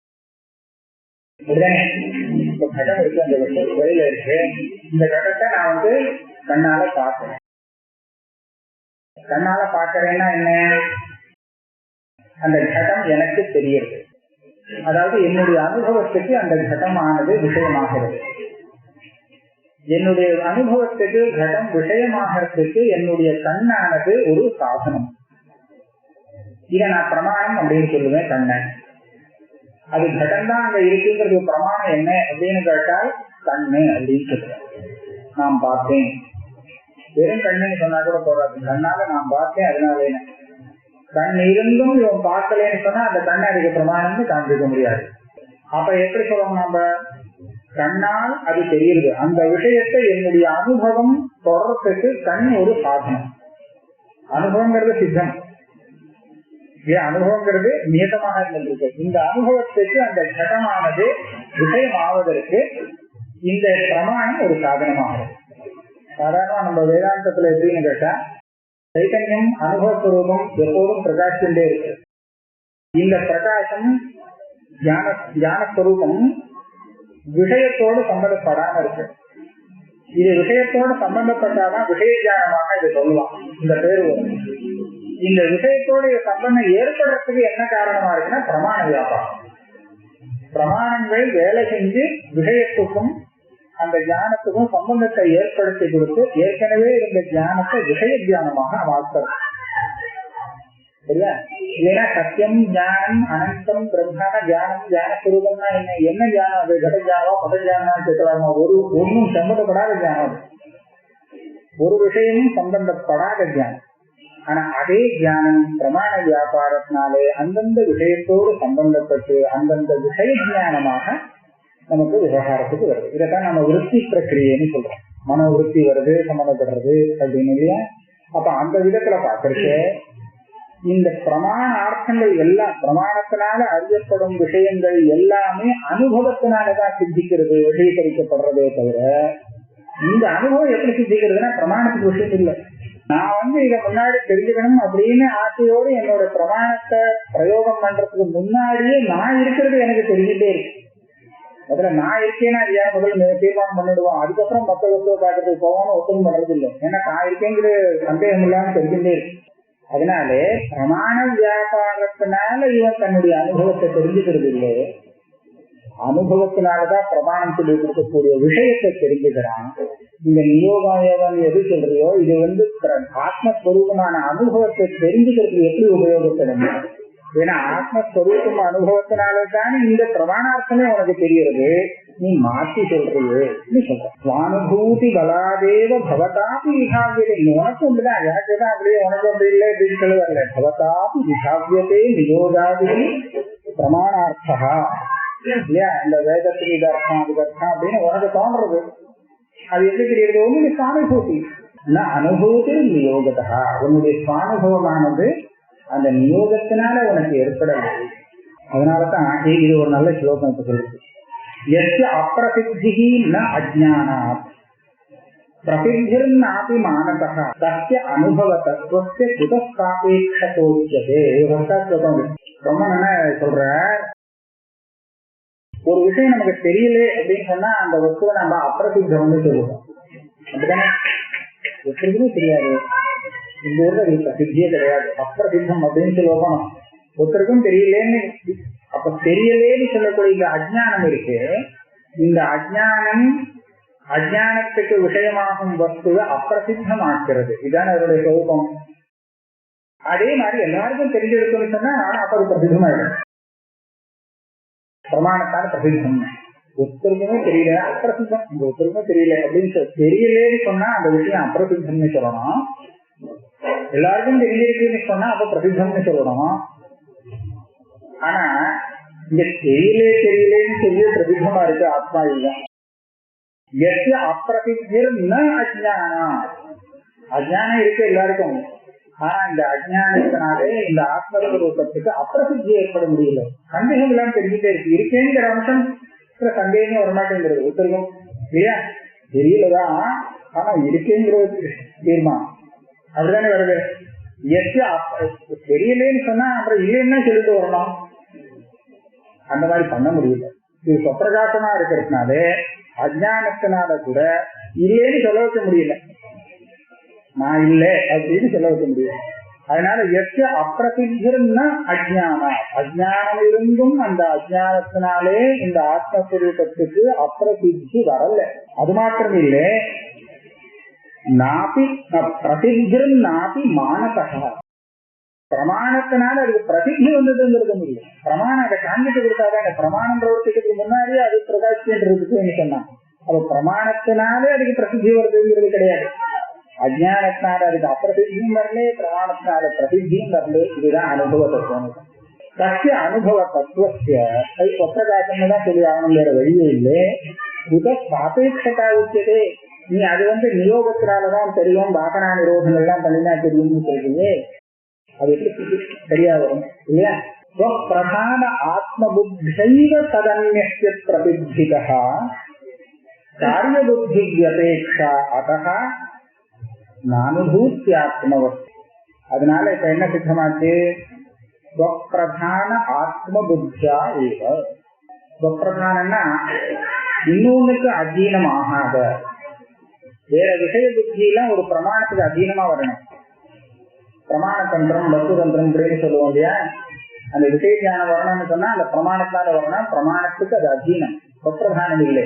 இப்ப கடம் இருக்கு, அந்த வழியில இருக்கு, இந்த கடத்தை நான் கண்ணால பார்க்கிறேன். கண்ணால பார்க்கிறேன்னா என்ன? அந்த கடம் எனக்கு தெரியுது. அதாவது என்னுடைய அனுபவத்துக்கு அந்த கடமானது விஷயமாகிறது. என்னுடைய அனுபவத்துக்கு கடம் விஷயமாகிறதுக்கு என்னுடைய கண்ணானது ஒரு சாதனம். இதை நான் பிரமாணம் அப்படின்னு சொல்லுவேன். கண்ணன் அது கடம் தான் அங்க இருக்குங்கிறது பிரமாணம் என்ன அப்படின்னு கேட்டால் கண்ணு அப்படின்னு சொல்லுவேன். நான் பார்த்தேன், வெறும் கண்ணுன்னு சொன்னா கூட போறாது. கண்ணால நான் பார்த்தேன், அதனால என்ன கண் இருந்தும் இவன் பார்க்கலன்னு சொன்னா அந்த கண்ணை அதுக்கு பிரமாணம்னு காண்பிக்க முடியாது. அப்ப எப்படி சொல்லணும், நம்ம கண்ணால் அது தெரியுது. அந்த விஷயத்தை என்னுடைய அனுபவம் தொடர்றதுக்கு கண் ஒரு சாதனம். அனுபவங்கிறது சித்தம், அனுபவங்கிறது நியதமாக இருந்திருக்கு. இந்த அனுபவத்துக்கு அந்த கடமானது விஷயம் ஆவதற்கு இந்த பிரமாணம் ஒரு சாதனமாகும். சாதாரணமா நம்ம வேதாந்தத்துல எப்படின்னு கேட்டா, சைத்தன்யம் அனுபவஸ்வரூபம் எப்போதும் பிரகாசிச்சுட்டே இருக்கு. இந்த பிரகாசம் ஞானஸ்வரூபம் விஷயத்தோடு சம்பந்தப்படாம இருக்கு. இது விஷயத்தோடு சம்பந்தப்பட்டாதான் விஷய ஞானமாக இதை சொல்லலாம். இந்த பேரு இந்த விஷயத்தோட சம்பந்தம் ஏற்படுறதுக்கு என்ன காரணமா இருக்குன்னா பிரமாண வியாபாரம். பிரமாணங்கள் வேலை செஞ்சு விஷயத்துக்கும் அந்த ஞானத்துக்கும் சம்பந்தத்தை ஏற்படுத்தி கொடுத்து ஏற்கனவே இருந்த ஞானத்தை விஷய தியானமாக மாற்றணும். சரியா? இல்லைன்னா சத்தியம் ஞானம் அனந்தம் பிரம்ம தியானம் தியானஸ்வரூபம்னா என்ன தியானம்? அது கட தியானமா பத தியானம் கேட்கலாமா? ஒன்னும் சம்பந்தப்படாத தியானம், ஒரு விஷயமும் சம்பந்தப்படாத தியானம். ஆனா அதே தியானம் பிரமாண வியாபாரத்தினாலே அந்தந்த விஷயத்தோடு சம்பந்தப்பட்டு அந்தந்த விஷய தியானமாக நமக்கு விவகாரத்துக்கு வருது. இதைத்தான் நம்ம விருத்தி பிரக்கிரியன்னு சொல்றோம். மனோ விருத்தி வருது, சம்பந்தப்படுறது அப்படின்னு இல்லையா? அப்ப அந்த விதத்துல பார்க்கறது இந்த பிரமாண அர்த்தங்கள் எல்லாம், பிரமாணத்தினால அறியப்படும் விஷயங்கள் எல்லாமே அனுபவத்தினாலதான் சித்திக்கிறது, விஷயீகரிக்கப்படுறதே தவிர இந்த அனுபவம் எப்படி சித்திக்கிறதுனா பிரமாணத்துக்கு விஷயம் இல்லை. நான் இதை முன்னாடி தெரிஞ்சுக்கணும் அப்படின்னு ஆசையோடு என்னோட பிரமாணத்தை பிரயோகம் பண்றதுக்கு முன்னாடியே நான் இருக்கிறது எனக்கு தெரிஞ்சுட்டே இருக்கு. முதல்ல நான் இருக்கேன்னா அது யார் முதல்ல தீர்மானம் பண்ணிடுவோம். அதுக்கப்புறம் மற்ற வஸ்துவை பார்க்கறதுக்கு போவோம்னு ஒத்துழைப்பு பண்றது இல்லை. ஏன்னா நான் இருக்கேங்கிற சந்தேகம் இல்லாம தெரிஞ்சுட்டே இருக்கு. அதனாலே பிரமாண வியாபாரத்தினால இவன் தன்னுடைய அனுபவத்தை தெரிஞ்சுக்கிறது இல்லை. அனுபவத்தினாலதான் பிரமாணம் சொல்லி கொடுக்கக்கூடிய விஷயத்தை தெரிஞ்சுக்கிறான். இந்த நியோகாயவன் எது சொல்றியோ இது ஆத்மஸ்வரூபமான அனுபவத்தை தெரிஞ்சுக்கிறதுக்கு எப்படி உபயோகப்படும்? ஏன்னா ஆத்மஸ்வரூபம் அனுபவத்தினால்தானே இந்த பிரமாணார்த்தமே உனக்கு தெரிகிறது. நீ மாற்றி சொல்றியே சொல்ற சுவானுபூதி பலாதேவ பவதாபி விபாவியதே. உனக்கு உண்டுதான், எனக்கு தான் அப்படியே உனக்கு அப்படி இல்லை அப்படின்னு சொல்லுவார்ல. பவதாபி விபாவியதே நியோகாதி பிரமாணார்த்தா இல்லையா? இந்த வேதத்துக்கு இது அர்த்தம் அதுக்கு அர்த்தம் அப்படின்னு உனக்கு தோன்றது. அது எப்படி தெரியுது? உன்னுடைய சுவானுபூதி அனுபவத்தில் நியோகத்தா. உன்னுடைய சுவானுபவமானது அந்த நியோகத்தினால உனக்கு ஏற்படவில்லை. அதனாலதான் இது ஒரு நல்ல ஸ்லோகம் இப்ப சொல்லுது. எஸ் அப்பிரசித்தி ந அஜ்ஞானாத் பிரசித்திர்நாபி மானதஹ தஸ்ய அனுபவ தத்துவஸ்ய குதஸ்தாபேக்ஷதோச்யதே. ரொம்ப நல்லா சொல்ற. ஒரு விஷயம் நமக்கு தெரியல அப்படின்னு சொன்னா அந்த வஸ்துவை நம்ம அப்பிரசித்தம்னு சொல்லுவோம். அப்படித்தானே? எப்படியுமே தெரியாது. இந்த ஊர்ல பிரசித்தியே கிடையாது, அப்பிரசித்தம் அப்படின்னு சொல்லுவோம். ஒருத்தருக்கும் தெரியலேன்னு. அப்ப தெரியலேன்னு சொல்லக்கூடிய இந்த அஜ்ஞானம் இருக்கு. இந்த அஜ்ஞானத்துக்கு விஷயமாகும் வஸ்துவை அப்பிரசித்தமாக்கிறது. இதுதான் அவருடைய சொரூபம். அதே மாதிரி எல்லாருக்கும் தெரிஞ்சிருக்குன்னு சொன்னா அப்ப அது பிரசித்தமாயிடும். பிரமாணத்தான பிரசித்தம். ஒருத்தருக்குமே தெரியல அப்பிரசித்தம். இந்த ஒருத்தருக்குமே தெரியல அப்படின்னு தெரியலேன்னு சொன்னா அந்த விஷயம் அப்பிரசித்தம்னு சொல்லணும். எல்லாருக்கும் தெரிஞ்சிருக்குன்னு சொன்னா அப்ப பிரசித்தம்னு சொல்லணும். ஆனா இங்க தெரியலேன்னு சொல்லி பிரசித்தமா இருக்கு ஆத்மா. இதுதான் எஸ் அப்பிரசித்தர் ந அஜ்ஞானம். அஜ்ஞானம் இருக்கு எல்லாருக்கும். ஆனா இந்த அஜ்ஞானத்தினாலே இந்த ஆத்மஸ்வரூபத்துக்கு அப்பிரசித்தி ஏற்பட முடியல. சந்தேகம் எல்லாம் தெரிஞ்சுட்டே இருக்கு. இருக்கேங்கிற அம்சம் சந்தேகமே வரமாட்டேங்கிறது ஒருத்தருக்கும் இல்லையா? தெரியலதான் ஆனா இருக்கேங்கிறது தீர்மானம் அப்படிதானே வருது. தெரியலேன்னு சொன்னா அப்புறம் இல்லைன்னா சொல்லிட்டு வரணும். அந்த மாதிரி பண்ண முடியல. இது சொப்பிரகாசமா இருக்கிறதுனால அஜ்ஞானத்தினால கூட இல்லைன்னு சொல்ல வைக்க முடியல. நான் இல்லை அப்படின்னு சொல்ல வைக்க முடியல. அதனால அப்பிரசித்திர்னா அஜ்ஞானா. அஜ்ஞானம் இருந்தும் அந்த அஜ்ஞானத்தினாலே இந்த ஆத்மஸ்வரூபத்துக்கு அப்பிரசித்தி வரல. அது மாத்திரம் இல்லை, நாபி பிரசித்திரும் நாபி மானதஹ. பிரமாணத்தினால அதுக்கு பிரசித்தி வந்ததுங்கிறது முடியும். பிரமாணம் அதை காண்பித்து கொடுத்தாதான். பிரமாணம் பிரவர்த்திக்கிறதுக்கு முன்னாடியே அது பிரகாசிச்சுன்னு சொன்னாங்க. அப்ப பிரமாணத்தினாலே அதுக்கு பிரசித்தி வருதுங்கிறது கிடையாது. அஜ்ஞானத்தினால அதுக்கு அப்பிரசித்தியும் வரல, பிரமாணத்தினால பிரசித்தியும் வரல. இதுதான் அனுபவ தத்துவம். சத்திய அனுபவ தத்துவத்திய அது சொப்பிரகாசம்னு தான் சொல்லி ஆகணும், வேற வழியே இல்லை. புத சாபேட்சதா உச்சதே. நீ அது நியோகத்தினாலதான் தெரியும், பாகனா நிரோதங்கள் எல்லாம் பண்ணினா தெரியும்னு சொல்றீங்க. அது எப்படி சரியா வரும் இல்லையா? பிரதான ஆத்ம புத்தைவ ததன்ய பிரபித்திதா காரிய புத்தி அபேட்சா அதஹ நானுபூத்தியாத்மவஸ்து. அதனால இப்ப என்ன சித்தமாச்சு? பிரதான ஆத்ம புத்தியா ஏவ. பிரதானம்னா இன்னொன்னுக்கு அധീனம் ஆகாத வேற விஷய புத்தி எல்லாம் ஒரு பிரமாணத்துக்கு அധീனமா வரணும். பிரமாண தந்திரம் வஸ்து தந்திரம் அப்படின்னு சொல்லுவோம் இல்லையா? அந்த விஷய ஞானம் வரணும்னு சொன்னா அந்த பிரமாணத்தால வரணும். பிரமாணத்துக்கு அது அധീனம், சொப்பிரதானம் இல்லை.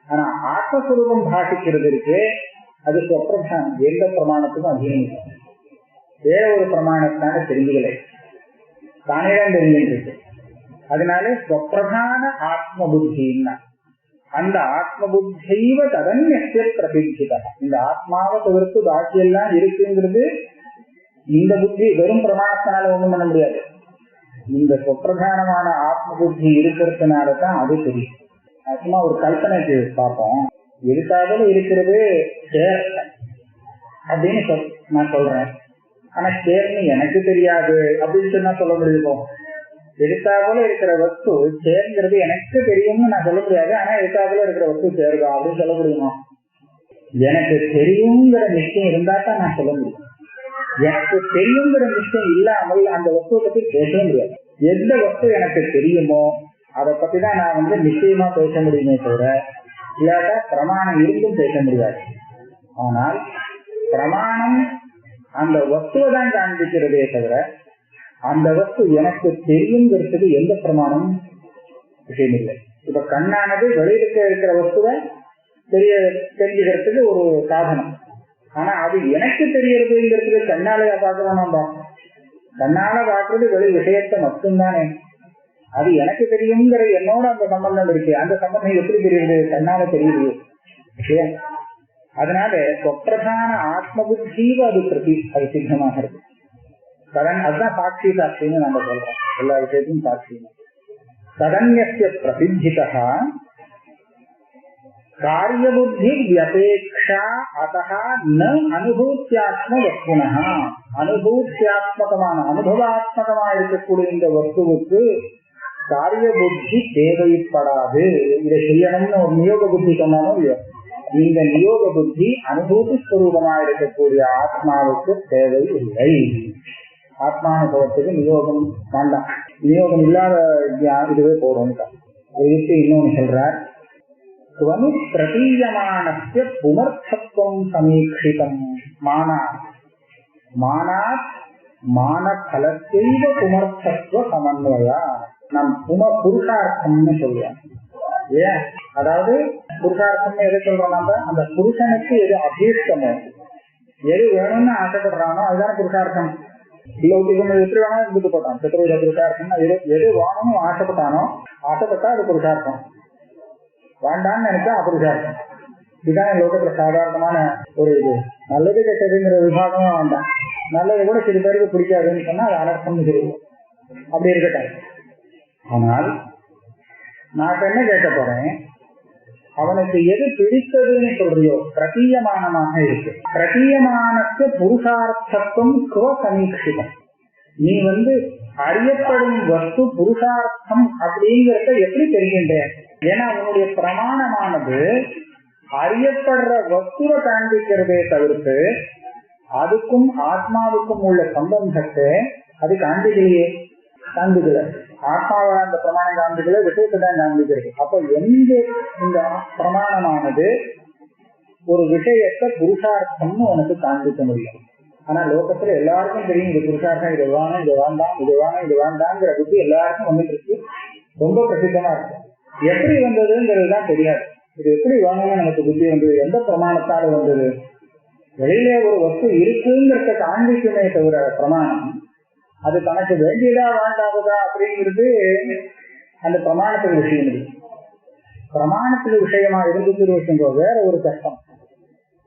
ஆனா ஆத்மஸ்வரூபம் பாஷிக்கிறது இருக்கு, அது சொப்பிரதானம். எந்த பிரமாணத்துக்கும் அധീனம் இல்லை. வேற ஒரு பிரமாணத்தால தெரிஞ்சுக்கலை, தானே தான் தெரிஞ்சுட்டு. அதனால சொப்பிரதான ஆத்ம புத்தின்னா அந்த ஆத்ம புத்தியைவ ததன்ய பிரசித்திதா. இந்த ஆத்மாவை தவிர்த்து பாக்கி எல்லாம் இருக்குங்கிறது இந்த புத்தி வெறும் பிரமாணத்தினால ஒண்ணும் பண்ண முடியாது. இந்த சொப்பிரதானமான ஆத்ம புத்தி இருக்கிறதுனாலதான் அது தெரியும். சும்மா ஒரு கல்பனைக்கு பார்ப்போம். எதுக்காக இருக்கிறது சேர் அப்படின்னு நான் சொல்றேன். ஆனா சேர்னு எனக்கு தெரியாது அப்படின்னு சொன்னா சொல்ல முடியுமோ? எதுக்காக இருக்கிற வஸ்து சேர்ங்கிறது எனக்கு தெரியும்னு நான் சொல்ல முடியாது. ஆனா எதுக்காக இருக்கிற வஸ்து சேருதா அப்படின்னு சொல்ல முடியுமா? எனக்கு தெரியுங்கிற நிச்சயம் இருந்தா தான் நான் சொல்ல முடியும். எனக்கு தெரியுங்கிற நிச்சயம் இல்லாமல் அந்த வஸ்துவை பத்தி பேசவே முடியாது. எந்த வஸ்து எனக்கு தெரியுமோ அதை பத்தி தான் நான் நிச்சயமா பேச முடியுமே தவிர இல்லாட்டா பிரமாணம் இருந்தும் பேச முடியாது. ஆனால் பிரமாணம் அந்த வஸ்துவை தான் காண்பிக்கிறதே தவிர அந்த வஸ்து எனக்கு தெரியுங்கிறதுக்கு எந்த பிரமாணமும் விஷயம் இல்லை. இப்ப கண்ணானது வெளியில இருக்கிற வஸ்துவை தெரிஞ்சுக்கிறதுக்கு ஒரு சாதனம். ஆனா அது எனக்கு தெரியறதுங்கிறதுக்கு கண்ணாலையா பார்க்கணும். நம்ம கண்ணால பார்க்கறது வெளி விஷயத்தை மட்டும்தானே. அது எனக்கு தெரியுங்கிற என்னோட அந்த சம்பந்தம் இருக்கு. அந்த சம்பந்தம் எப்படி தெரியுது? கண்ணால தெரியுது. அதனால சொப்பிரதான ஆத்ம புத்தியில அது சித்தமாக இருக்கு. அதுதான் சாட்சி சாட்சின்னு நம்ம சொல்றோம். எல்லா விஷயத்தையும் சாட்சி. சதன்யஸ்ய பிரசித்திதா காரியபுத்தி வியபேக்ஷா அத்தஹ ந அனுபூத்தியாத்ம வஸ்துனஹ. அனுபூத்தியாத்மகமான அனுபவாத்மகமா இருக்கக்கூடிய இந்த வஸ்துவுக்கு காரிய புத்தி தேவைப்படாது. இதை செய்யணும்னு ஒரு நியோக புத்தி சொன்னாலும் இல்லையோ, இந்த நியோக புத்தி அனுபூதி ஸ்வரூபமா இருக்கக்கூடிய ஆத்மாவுக்கு தேவை இல்லை. ஆத்மானுபவத்துக்கு நியோகம் வேண்டாம். நியோகம் இல்லாத இதுவே போறோம். இதுக்கு இன்னொன்னு சொல்றார், ஸ்வனு பிரதீயமானஸ்ய புமர்த்தத்துவம் சமீக்ஷிதம் மானாத் மானாத் மானபலத்தைவ புமர்த்தத்துவ சமன்வயா. நம் புருஷார்த்தம்னு சொல்லுவோம். ஏன்? அதாவது புருஷார்த்தம் எதை சொல்றோம்? நம்ம அந்த புருஷனுக்கு எது அபீஷ்டமோ, எது வேணும்னு ஆசைப்படுறானோ அதுதான புருஷார்த்தம். லௌகிகம் எப்படி வேணா இருந்துட்டு போட்டான். சத்ருவித புருஷார்த்தம்னா எது வேணும்னு ஆசைப்பட்டா அது புருஷார்த்தம். வேண்டான்னு நினைச்சா அபுருஷார்த்தம். இதுதான் லோகத்துல சாதாரணமான ஒரு இது. நல்லது கெட்டதுங்கிற விபாகமும் வேண்டாம். நல்லது கூட சில பேருக்கு பிடிக்காதுன்னு சொன்னா அது அனர்த்தம்னு சொல்லுவோம். அப்படி இருக்கட்டும். ஆனால் நான் என்ன கேட்க போறேன், அவனுக்கு எது பிடித்ததுன்னு சொல்றியோ பிரதீயமானமாக இருக்கு. பிரதீயமானத்து புருஷார்த்தத்துவம் குவ சமீட்சிதம். நீ அறியப்படும் வஸ்து புருஷார்த்தம் அப்படிங்கிறத எப்படி தெரிகின்ற? ஏன்னா உன்னுடைய பிரமாணமானது அறியப்படுற வஸ்துவை காண்பிக்கிறதே தவிர்த்து அதுக்கும் ஆத்மாவுக்கும் உள்ள சம்பந்தத்தை அது காண்பிக்கலையே. காண்பிக்கல. ஆத்மாவை அந்த பிரமாணம் காண்பிக்கல, விஷயத்தை தான் காண்பிக்கிறது. அப்ப எங்க இந்த பிரமாணமானது ஒரு விஷயத்தை புருஷார்த்தம்னு உனக்கு காண்பிக்க முடியும். ஆனா லோகத்துல எல்லாருக்கும் தெரியும் இது புருஷார்த்தம், இது வேணும், இது வேண்டாம், இது வேணும், இது வேண்டாங்கிற புத்தி எல்லாருக்கும் வந்துட்டு இருக்கு. ரொம்ப பிரசித்தமா இருக்கு. எப்படி வந்ததுங்கிறது தான் தெரியாது. இது எப்படி வேணும்னு நமக்கு புத்தி வந்தது? எந்த பிரமாணத்தால வந்தது? வெளியிலே ஒரு வஸ்து இருக்குங்கிறத காண்பிக்குமே தவிர பிரமாணம் அது தனக்கு வேண்டியதா வேண்டாததா அப்படிங்கிறது அந்த பிரமாணத்துக்கு விஷயம் இல்லை. பிரமாணத்துக்கு விஷயமா இருந்துட்டு வேற ஒரு கஷ்டம்.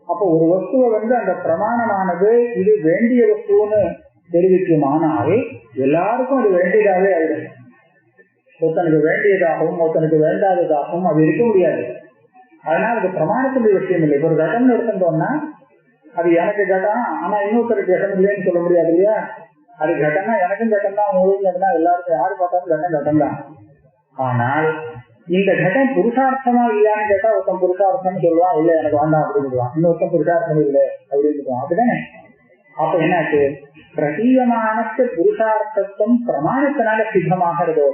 அப்போ ஒரு வஸ்துவை அந்த பிரமாணமானது இது வேண்டிய வஸ்துன்னு தெரிவிக்குமானால் எல்லாருக்கும் அது வேண்டியதாவே ஆயிடும். ஒருத்தனுக்கு வேண்டியதாகவும் ஒருத்தனுக்கு வேண்டாததாகவும் அது இருக்க முடியாது. அதனால அது பிரமாணத்துடைய விஷயம் இல்லை. ஒரு கட்டம்னு எடுத்துட்டோம்னா அது எனக்கு கட்டம், ஆனா இன்னொருத்தருக்கு கட்டம் இல்லைன்னு சொல்ல முடியாது இல்லையா? அது கட்டம்னா எனக்கும் கட்டம் தான், உங்களுக்கும் கட்டம் தான், எல்லாருக்கும் யாரு பார்த்தாலும் கட்டம் தான். ஆனால் இந்த கட்டம் புருஷார்த்தமா இல்லையான்னு கேட்டா ஒருத்தன் புருஷார்த்தம்னு சொல்லுவான், இல்ல எனக்கு வேண்டாம் அப்படின்னு சொல்லுவான். இன்னொருத்தன் புருஷார்த்தம் இல்லை அப்படின்னு சொல்லுவான். அப்படிதானே? அப்ப என்னாச்சு? பிரதீயமான புருஷார்த்தம் பிரமாணத்தினால சித்தமாகிறதோ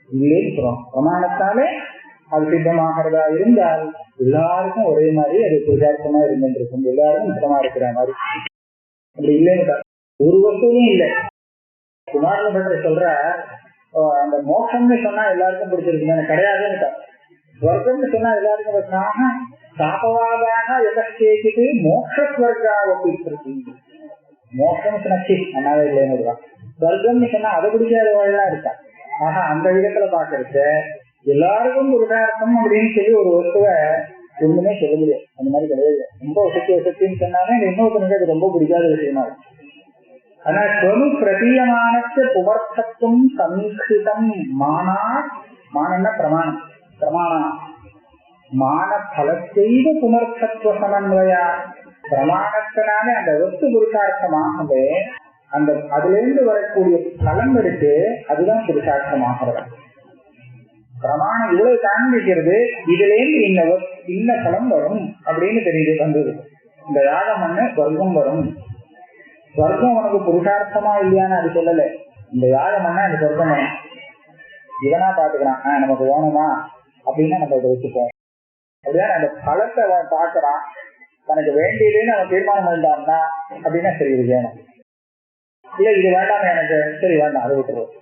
இல்லைன்னு சொல்றோம். பிரமாணத்தாலே அது சித்தமாகிறதா இருந்தால் எல்லாருக்கும் ஒரே மாதிரி அது புருஷார்த்தமா இருந்துருக்கும். எல்லாருக்கும் சுத்தமா இருக்கிற மாதிரி. அப்படி இல்லைன்னு ஒரு வஸ்துவும் இல்லை. குமாரன் பற்றி சொல்ற அந்த மோட்சம்னு சொன்னா எல்லாருக்கும் பிடிச்சிருக்கு, கிடையாதுன்னு. ஸ்வர்க்கம்னு சொன்னா எல்லாருக்கும் சாபவாதாக எதற்கு மோட்சஸ்வர்காவை பிடிச்சிருக்கு. மோட்சம் சொன்னி நன்னாவே இல்லைன்னு. ஸ்வர்க்கம்னு சொன்னா அதை பிடிக்காதவெல்லாம் இருக்கா. ஆனா அந்த விதத்துல பாக்குறதுக்கு எல்லாருக்கும் புருஷார்த்தம் அப்படின்னு சொல்லி ஒரு வஸ்துவை ஒண்ணுமே சொல்ல முடியாது. அந்த மாதிரி கிடையாது. ரொம்ப வசத்தின்னு சொன்னாலே இன்னொருத்தனுக்கு அது ரொம்ப பிடிக்காத விஷயமா இருக்கு. ஆனா ஸ்வனு பிரதீயமான புவர்த்தத்துவம் சமீட்சிதம் மானன்னா பிரமாணம். பிரமாணம் மான பலத்தைவ புமர்த்தத்துவ சமன்வயா. பிரமாணத்தினாலே அந்த வஸ்து புருஷார்த்தமாகவே அந்த அதுல இருந்து வரக்கூடிய பலம் இருக்கு, அதுதான் புருஷார்த்தமாகிறது. பிரமாணம் இவ்வளவு காண்பிக்கிறது, இதுல இருந்து இன்ன பலம் வரும் அப்படின்னு தெரியுது. வந்தது இந்த யாகம் பண்ண ஸ்வர்க்கம் வரும். ஸ்வர்க்கம் உனக்கு புருஷார்த்தமா இல்லையான்னு அது சொல்லல. இந்த யாகம் பண்ணா இந்த சொர்க்கம் வரும். இவனா பாத்துக்கிறான், நமக்கு வேணுமா அப்படின்னா நம்ம இதை வச்சுப்போம். அப்படின்னா அந்த பலத்தை அவன் பார்க்கறான், தனக்கு வேண்டியதுன்னு அவன் தீர்மானம் பண்ணிட்டான்னா அப்படின்னா சரி இது வேணும், இல்ல இது வேண்டாம் எனக்கு, சரி வேண்டாம் அதை விட்டுருவோம்.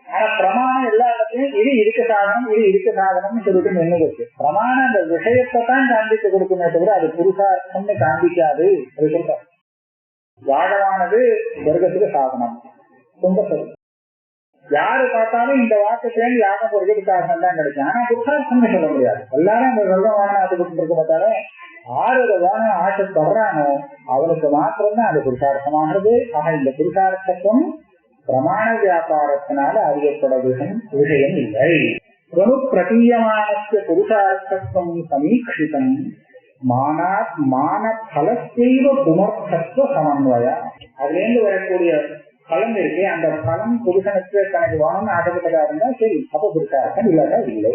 ஆனா பிரமாணம் எல்லா இடத்துலயும் இது இருக்க சாதனம், இது இருக்க சாதனம்னு சொல்லிட்டு நின்று இருக்கு. பிரமாணம் அந்த விஷயத்தை தான் காண்பித்து கொடுக்குமே தவிர அது புருஷார்த்தம்னு காண்பிக்காது. அது சொல்ற யாகமானது சொர்க்கத்துக்கு சாதனம். ரொம்ப சொல்லு யாரு பார்த்தாலும் இந்த வாக்கத்திலேருந்து யாகம் பொறுக்கிறதுக்கு சாதனம் தான் கிடைக்கும். ஆனா புருஷார்த்தம்னு சொல்ல முடியாது. எல்லாரும் அந்த சொர்க்கம் வாங்க ஆசைப்பட்டு இருக்க மாட்டாலும் ஆறு வாங்க ஆசைப்படுறானோ அவனுக்கு மாத்திரம்தான் அது புருஷார்த்தமாகிறது. ஆக இந்த புருஷார்த்தத்துவம் பிரமாண வியாபாரத்தினால அறியப்பட விஷயம் இல்லை. பிரமு பிரதீயமானस्य புருஷார்த்தத்துவம் சமீட்சிதம் மானாத் மான பலத்தைவ புமர்த்தத்துவ சமன்வய. அதுல இருந்து வரக்கூடிய பலம் இருக்கு, அந்த பலம் புருஷனுக்கு தனக்கு வேணும்னு ஆசைப்பட்டதா இருந்தா சரி, அப்ப புருஷார்த்தம் இல்லாட்டா இல்லை.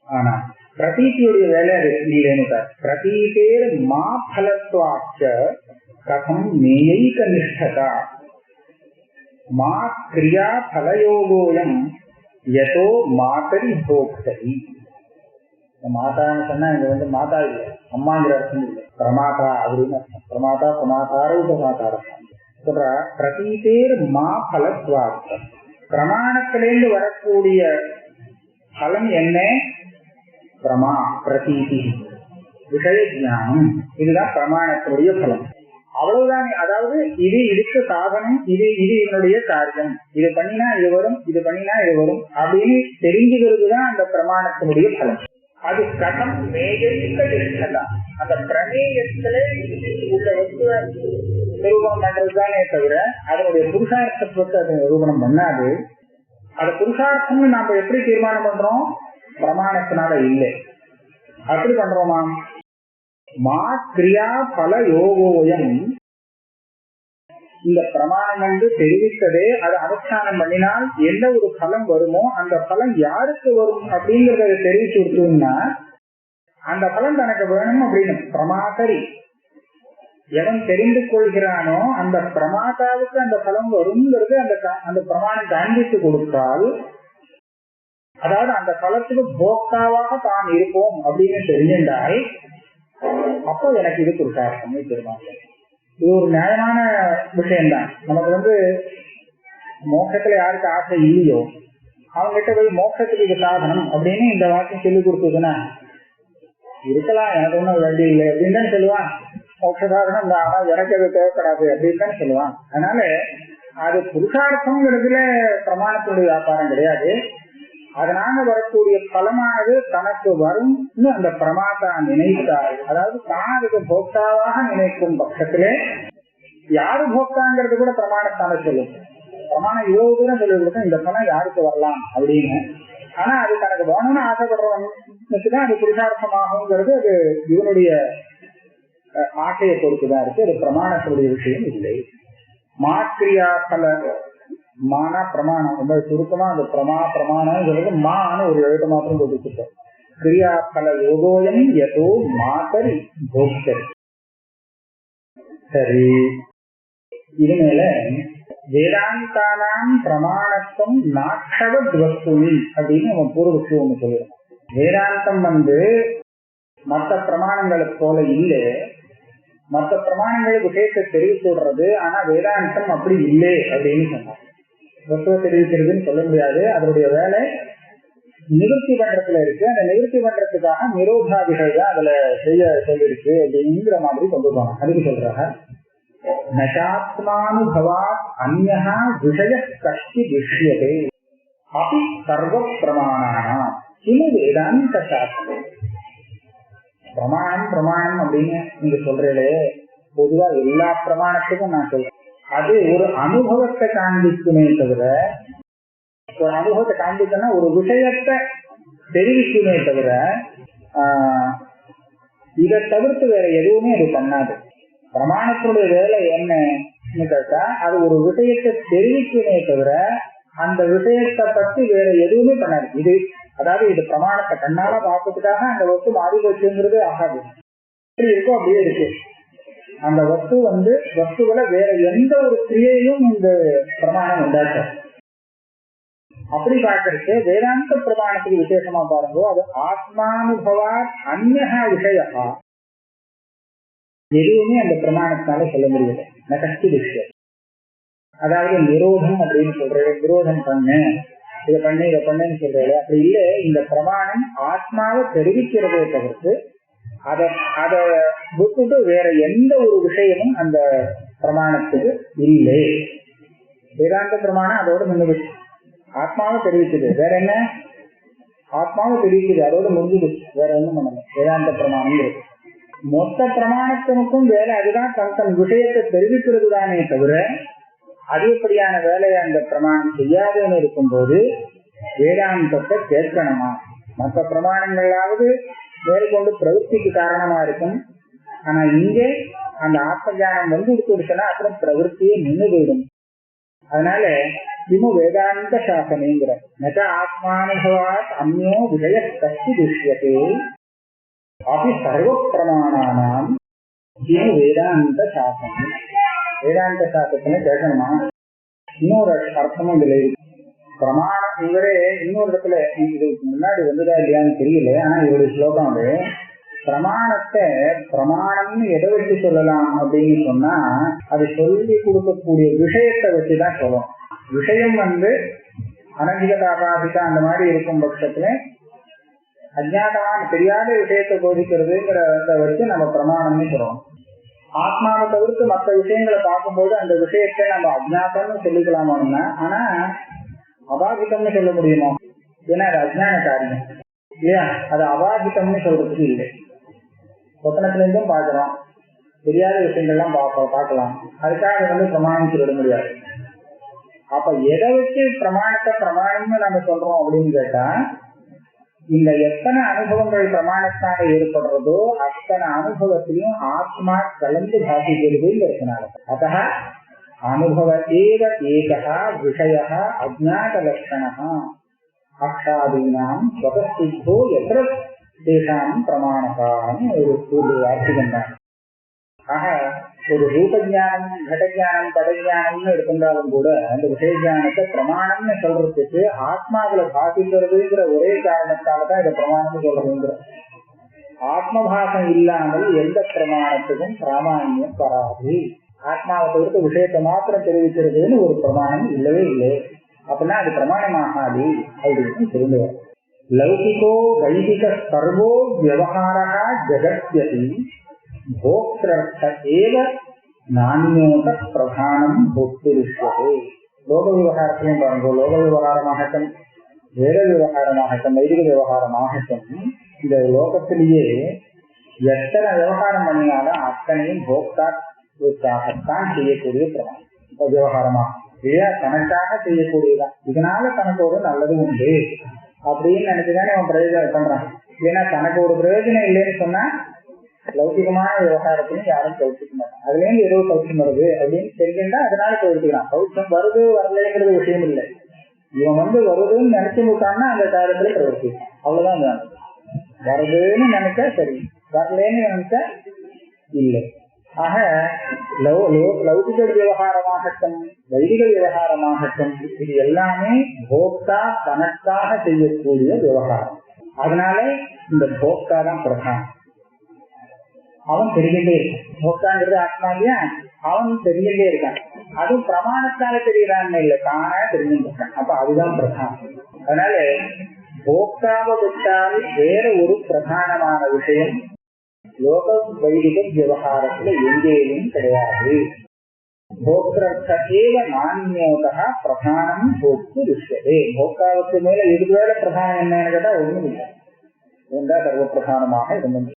ஆனா பிரதீதியுடைய வேலை அது இல்லைன்னு சார். பிரதீதேர் மா பலத்வாச்ச கதம் மேயைக நிஷ்டதா மா கிரியா பலயோகோயம் யதோ மாதரி போக்தரி. மாதான்னு சொன்னா இங்க மாதா இல்லை, அம்மாங்கிற அர்த்தம் இல்லை, பிரமாதா அப்படின்னு அர்த்தம். பிரமாதா பிரமாதார உபமாதாரம் சொல்ற. பிரதீதேர் மா பலத்வாச்ச, பிரமாணத்திலேருந்து வரக்கூடிய பலம் என்ன? பிரமா பிரதீதி விஷய ஞானம், இதுதான் பிரமாணத்தினுடைய பலம். அவ்வளவுதான். அதாவது இது இதுக்கு சாதனம், இது இதனுடைய காரியம், இது பண்ணினா இது வரும், இது பண்ணினா இது வரும் அப்படின்னு தெரிஞ்சுக்கிறதுதான் அந்த பிரமாணத்தினுடைய பலம். அது கடம் மேகத்தான் அந்த பிரமேயத்திலே உள்ள வஸ்துவ நிரூபணம் பண்றதுதானே தவிர அதனுடைய புருஷார்த்தத்துவத்தை அது நிரூபணம் பண்ணாது. அது புருஷார்த்தம்னு நாம எப்படி தீர்மானம் பண்றோம்? பிரமாணத்தினால இல்லை. அப்படி பண்றோமா? மா கிரியா பல யோகோயம், இந்த பிரமாணம் தெரிவித்ததே அது அனுஷ்டானம் பண்ணினால் எந்த ஒரு பலம் வருமோ அந்த பலம் யாருக்கு வரும் அப்படிங்கறத தெரிவிச்சு விட்டோம்னா அந்த பலம் தனக்கு வேணும் அப்படின்னு பிரமாதரி எவன் தெரிந்து கொள்கிறானோ அந்த பிரமாதாவுக்கு அந்த பலம் வருங்கிறது அந்த பிரமாணம் காண்பித்து கொடுத்தால், அதாவது அந்த பலத்துக்கு போக்தாவாக தான் இருப்போம் அப்படின்னு தெரிஞ்சிருந்தால் அப்போ எனக்கு இது புருஷார்த்தமே தெரியுமாங்க. இது ஒரு நியாயமான விஷயம்தான். நமக்கு மோட்சத்துல யாருக்கு ஆசை இல்லையோ அவங்க கிட்ட போய் மோட்சத்துக்கு இது சாதனம் அப்படின்னு இந்த வாக்கியம் சொல்லி கொடுத்ததுன்னா இருக்கலாம், எனக்கு ஒன்றும் வேண்டிய இல்லை அப்படின்னு தான் சொல்லுவான். மோட்ச சாதனம் தான், ஆனா எனக்கு அது தேவைப்படாது அப்படின்னு தான் சொல்லுவான். அதனால அது புருஷார்த்தம்ங்கிறதுல பிரமாணத்துடைய வியாபாரம் கிடையாது. அதனால வரக்கூடிய பலமானது தனக்கு வரும்னு அந்த பிரமாதா நினைத்தார். அதாவது தான் அதுக்கு போக்தாவாக நினைக்கும் பட்சத்திலே யாரு போக்தாங்கிறது கூட பிரமாணத்தான சொல்லும். பிரமாணம் இவ்வளவு தூரம் சொல்லி கொடுக்கும் இந்த பலம் யாருக்கு வரலாம் அப்படின்னு. ஆனா அது தனக்கு வேணும்னு ஆசைப்படுறவனுக்குதான் அது புருஷார்த்தமாகுங்கிறது அது இவனுடைய ஆசையை பொறுத்துதான் இருக்கு. அது பிரமாணத்துடைய விஷயம் இல்லை. மாக்கிரியா பல மானா பிரமாணம் ரொம்ப சுருக்கமா அந்த பிரமாணம் மான ஒரு எழுத்து மாத்திரம் கொடுத்துட்டோம். கிரியா பல யோகோயம் யதோ மாதரி போக்தரி. சரி, இது மேல வேதாந்தானாம் பிரமாணத்துவம் நாட்சவத் வஸ்துனி அப்படின்னு நம்ம பூர்வத்து ஒண்ணு சொல்லிடுறோம். வேதாந்தம் மற்ற பிரமாணங்களுக்கு போல இல்லை. மற்ற பிரமாணங்களுக்கு விஷயத்தை தெரிவித்து விடுறது, ஆனா வேதாந்தம் அப்படி இல்லை அப்படின்னு சொன்னாங்க. வஸ்துவை தெரிவிக்கிறதுன்னு சொல்ல முடியாது. அதனுடைய வேலை நிவர்த்தி பண்றதுல இருக்கு. அந்த நிவர்த்தி பண்றதுக்காக நிரோதாதிகள் தான் அதுல செய்ய சொல்லிருக்கு அப்படிங்கிற மாதிரி கொண்டு போனாங்க. அதுக்கு சொல்றாங்க நசாத்மானுபவாத் அன்யஹா விஷய கஷ்டி விஷயதே அபி சர்வ பிரமாணானா கிமு வேதாந்த சாஸ்திரம். பிரமாணம் அப்படின்னு நீங்க சொல்றீங்களே, பொதுவா எல்லா பிரமாணத்துக்கும் நான் சொல்றேன் அது ஒரு அனுபவத்தை காண்பிக்குமே தவிர, ஒரு அனுபவத்தை காண்பிக்கன்னா ஒரு விஷயத்தை தெரிவிக்குமே தவிர இதை தவிர்த்து வேற எதுவுமே அது பண்ணாது. பிரமாணத்தினுடைய வேலை என்னன்னு கேட்டா அது ஒரு விஷயத்தை தெரிவிக்குமே தவிர அந்த விஷயத்தை பற்றி வேற எதுவுமே பண்ணாது. இது அதாவது இது பிரமாணத்தை கண்ணால பார்க்கறதுக்காக அந்த வஸ்து மாறி போச்சுங்கிறது ஆகாது. எப்படி இருக்கோ அப்படியே இருக்கு. அந்த வஸ்து வஸ்துவில வேற எந்த ஒரு கிரியையும் இந்த பிரமாணம் உண்டாக்க. அப்படி பார்க்கறதுக்கு வேதாந்த பிரமாணத்துக்கு விசேஷமா பாருங்க, அது ஆத்மானுபவா அந்நா விஷயா எதுவுமே அந்த பிரமாணத்தினால சொல்ல முடியல. நகஸ்தி விஷயம், அதாவது நிரோதம் அப்படின்னு சொல்றது, நிரோதம் பண்ணு, இதை பண்ணு இதை பண்ணுன்னு சொல்றது அப்படி இல்லை. இந்த பிரமாணம் ஆத்மாவை தெரிவிக்கிறதே தவிர்த்து அதை விட்டுட்டு வேற எந்த ஒரு விஷயமும் அந்த பிரமாணத்துக்கு இல்லை. வேதாந்த பிரமாணம் அதோட நின்று ஆத்மாவை தெரிவிக்குது, வேற என்ன ஆத்மாவை தெரிவிக்குது, அதோட முடிஞ்சுது, வேற ஒண்ணும் பண்ணல. வேதாந்த பிரமாணம் இருக்கு. மொத்த பிரமாணத்தினுக்கும் வேலை அதுதான், தன் விஷயத்தை தெரிவிக்கிறது தானே தவிர அதிகப்படியான வேலையை அந்த பிரமாணம் செய்யாதுன்னு இருக்கும்போது வேதாந்தத்தை கேட்கணுமா? மற்ற பிரமாணங்களாவது மேற்கொண்டு பிரவൃத்திக்கு காரணமா இருக்கும். ஆனா இங்கே அந்த ஆத்மஞானம் கொடுத்துடுச்சுன்னா அப்புறம் பிரவೃத்தியே நின்று போயிடும். அதனால இமு வேதாந்த சாசனைங்கிற நக ஆத்மானுபவாத் அந்யோ விஷய கஷ்டி துஷ்யதே அப்படி சர்வ பிரமாணானாம் இமு வேதாந்த சாசனம். வேதாந்த சாஸ்திரத்தினை கேட்கணுமா? இன்னொரு அர்த்தமும் இதுல இருக்கு. பிரமாணம் இவரே இன்னொரு இடத்துல இதுக்கு முன்னாடி வந்துதா இல்லையான்னு தெரியல. ஆனா இவருடைய ஸ்லோகம் அது பிரமாணத்தை பிரமாணம்னு எதை வச்சு சொல்லலாம் அப்படின்னு சொன்னா அது சொல்லி கொடுக்கக்கூடிய விஷயத்தை வச்சுதான் சொல்லணும். விஷயம் அனதிகதாபாதிகா அந்த மாதிரி இருக்கும் பட்சத்துல அஜ்ஞாதமான தெரியாத விஷயத்தை போதிக்கிறதுங்கிறத வச்சு நம்ம பிரமாணம்னு சொல்லணும். ஆத்மாவை தவிர்த்து மற்ற விஷயங்களை பார்க்கும்போது அந்த விஷயத்தை நம்ம அஜ்ஞாதம்னு சொல்லிக்கலாமோன்னா, ஆனா அபாதிதம்னு சொல்ல முடியுமோ? ஏன்னா அது அஜ்ஞான காரியம் இல்லையா? அது அபாதிதம்னு சொல்றதுக்கு இல்லை. சொப்பனத்துல இருந்தும் பார்க்கிறோம், தெரியாத விஷயங்கள்லாம் பார்க்கலாம், அதுக்காக பிரமாணம் சொல்லிட முடியாது. அப்ப எதை வச்சு பிரமாணத்தை பிரமாணம்னு நம்ம சொல்றோம் அப்படின்னு கேட்டா, இந்த எத்தனை அனுபவங்கள் பிரமாணத்தால ஏற்படுறதோ அத்தனை அனுபவத்திலையும் ஆத்மா கலந்து பாதிக்கிறதுங்கிறதுனால அத அனுபவ ஏக ஏகா விஷய அஜ்ஞாத லட்சணா அக்ஷாதீனாம் ஸ்வதஸ்தித்தோ எத்திர தேசாம் பிரமாணகான்னு ஒரு வார்த்தைகள் தான். ஆக ஒரு ரூபஜானம் கடஜானம் படஜானம்னு எடுத்திருந்தாலும் கூட அந்த விஷயஜானத்தை பிரமாணம்னு சொல்றதுக்கு ஆத்மாவில பாதிக்கிறதுங்கிற ஒரே காரணத்தாலதான் இதை பிரமாணம்னு சொல்றதுங்கிற ஆத்மபாசம் இல்லாமல் எந்த பிரமாணத்துக்கும் பிராமான்யம் வராது. ஆத்மாவை தவிர்த்து விஷயத்தை மாத்திரம் தெரிவிக்கிறதுன்னு ஒரு பிரமாணம் இல்லவே இல்லை. அப்படின்னா அது பிரமாணமாகாது அப்படின்னு தெரிந்துவர். லௌகிகோ வைதிக சர்வோ விவகாரா ஜகத்யதி போக்திரர்த்த ஏவ நான்யோத பிரதானம் போக்திருஷ்யதே. லோக விவகாரத்திலையும் பாருங்க, லோக விவகாரமாகட்டும் வேத விவகாரமாகட்டும் வைதிக விவகாரமாகட்டும் இந்த லோகத்திலேயே எத்தனை விவகாரம் பண்ணினாலும் அத்தனையும் போக்தாத்தான் செய்யக்கூடிய பிரமாணம். இப்ப விவகாரமா இல்லையா, தனக்காக செய்யக்கூடியதான். இதனால தனக்கு ஒரு நல்லது உண்டு அப்படின்னு நினைச்சுதானே அவன் பிரயோஜனம் பண்றான். ஏன்னா தனக்கு ஒரு பிரயோஜனம் இல்லைன்னு சொன்னா லௌகிகமான விவகாரத்தையும் யாரும் கவுச்சிக்க மாட்டாங்க. அதுல இருந்து ஏதோ கவுச்சம் வருது அப்படின்னு தெரிஞ்சுட்டா அதனால கவுச்சிக்கலாம். கவுச்சம் வருது வரலைங்கிறது விஷயம் இல்லை. இவன் வருதுன்னு நினைச்சு விட்டான்னா அந்த காரியத்துல பிரவர்த்திக்கும், அவ்வளவுதான். வருதுன்னு நினைச்சா சரி, வரலன்னு நினைச்சா இல்லை. ஆக லௌகிக விவகாரமாகட்டும் வைதிக விவகாரமாகட்டும் இது எல்லாமே போக்தா தனக்காக செய்யக்கூடிய விவகாரம். அதனால இந்த போக்தா தான் பிரதானம். அவன் தெரிஞ்சுட்டே இருக்கான். போக்தாங்கிறது ஆத்மா இல்லையா, அவன் தெரிஞ்சுட்டே இருக்கான். அதுவும் பிரமாணத்தால தெரியறான்னு இல்லை, தானே தெரிஞ்சுட்டு இருக்கான். அப்ப அதுதான் பிரதானம். அதனால போக்தாவை விட்டால் வேற ஒரு பிரதானமான விஷயம் லோக வைதிக விவகாரத்துல எங்கேயும் கிடையாது. போக்திரர்த்தேவ நான்யோதா பிரதானம் போக்து விஷயதே. போக்தாவுக்கு மேல இது வேலை பிரதானம் என்னன்னு கேட்டா ஒண்ணும் இல்லை, ஒன்றா சர்வ பிரதானமாக இருந்தது.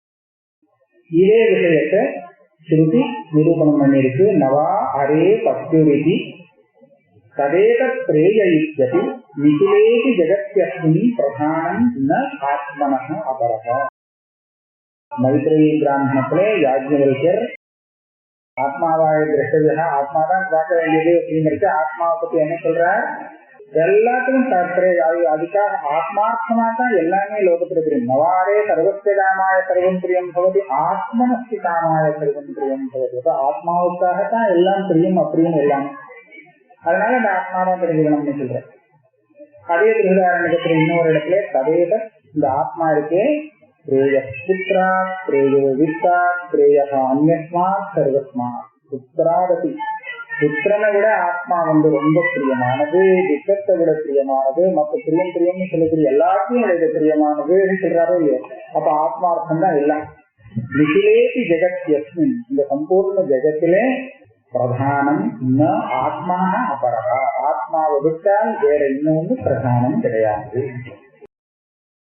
இதே விஷயத்தை ஸ்ருதி நிரூபணம் பண்ணிருக்கு. நவா அரே பக்திரிதி ததேக பிரேயயித்யதி நிகிலேதி ஜெகத்யஸ்மின் பிரதானம் ந ஆத்மனஹ அபரஹ. மைத்ரேயி பிராமணத்திலே யாஜ்ஞவல்யர் ஆத்மாவாய திருஷ்டவியா, ஆத்மாதான் பார்க்க வேண்டியது அப்படிங்கிறது ஆத்மாவை பத்தி என்ன சொல்றார்? எல்லாத்துக்கும் அதுக்காக ஆத்மார்த்தமா தான் எல்லாமே லோகத்துல தெரியும். நவாரே சர்வஸ்தாமாய சர்வம் பிரியம் பவதி ஆத்மனஸ்தி காமாய சர்வம் பிரியம் பவதி. ஆத்மாவுக்காகத்தான் எல்லாம் தெரியும் அப்படின்னு எல்லாமே. அதனால இந்த ஆத்மாதான் தெரிஞ்சுக்கணும்னு சொல்றேன். அதே திருதாரண்யத்துல இன்னொரு இடத்துல ததேத இந்த ஆத்மா இருக்கே பிரேய புத்திரா பிரேயோ வித்தா பிரேயா அந்யஸ்மா சர்வஸ்மா புத்திராதபி புத்திரனை விட ஆத்மா ரொம்ப பிரியமானது, வித்தத்தை விட பிரியமானது, மற்ற பிரியம்னு சொல்லக்கூடிய எல்லாத்தையும் விட பிரியமானதுன்னு சொல்றாரோ இல்லையோ. அப்ப ஆத்மார்த்தம் தான் எல்லாம். நிகிலேபி ஜெகத்யஸ்மின் இந்த சம்பூர்ண ஜெகத்திலே பிரதானம் ந ஆத்மா அபரா, ஆத்மாவை விட்டால் வேற இன்னொன்று பிரதானம் கிடையாது.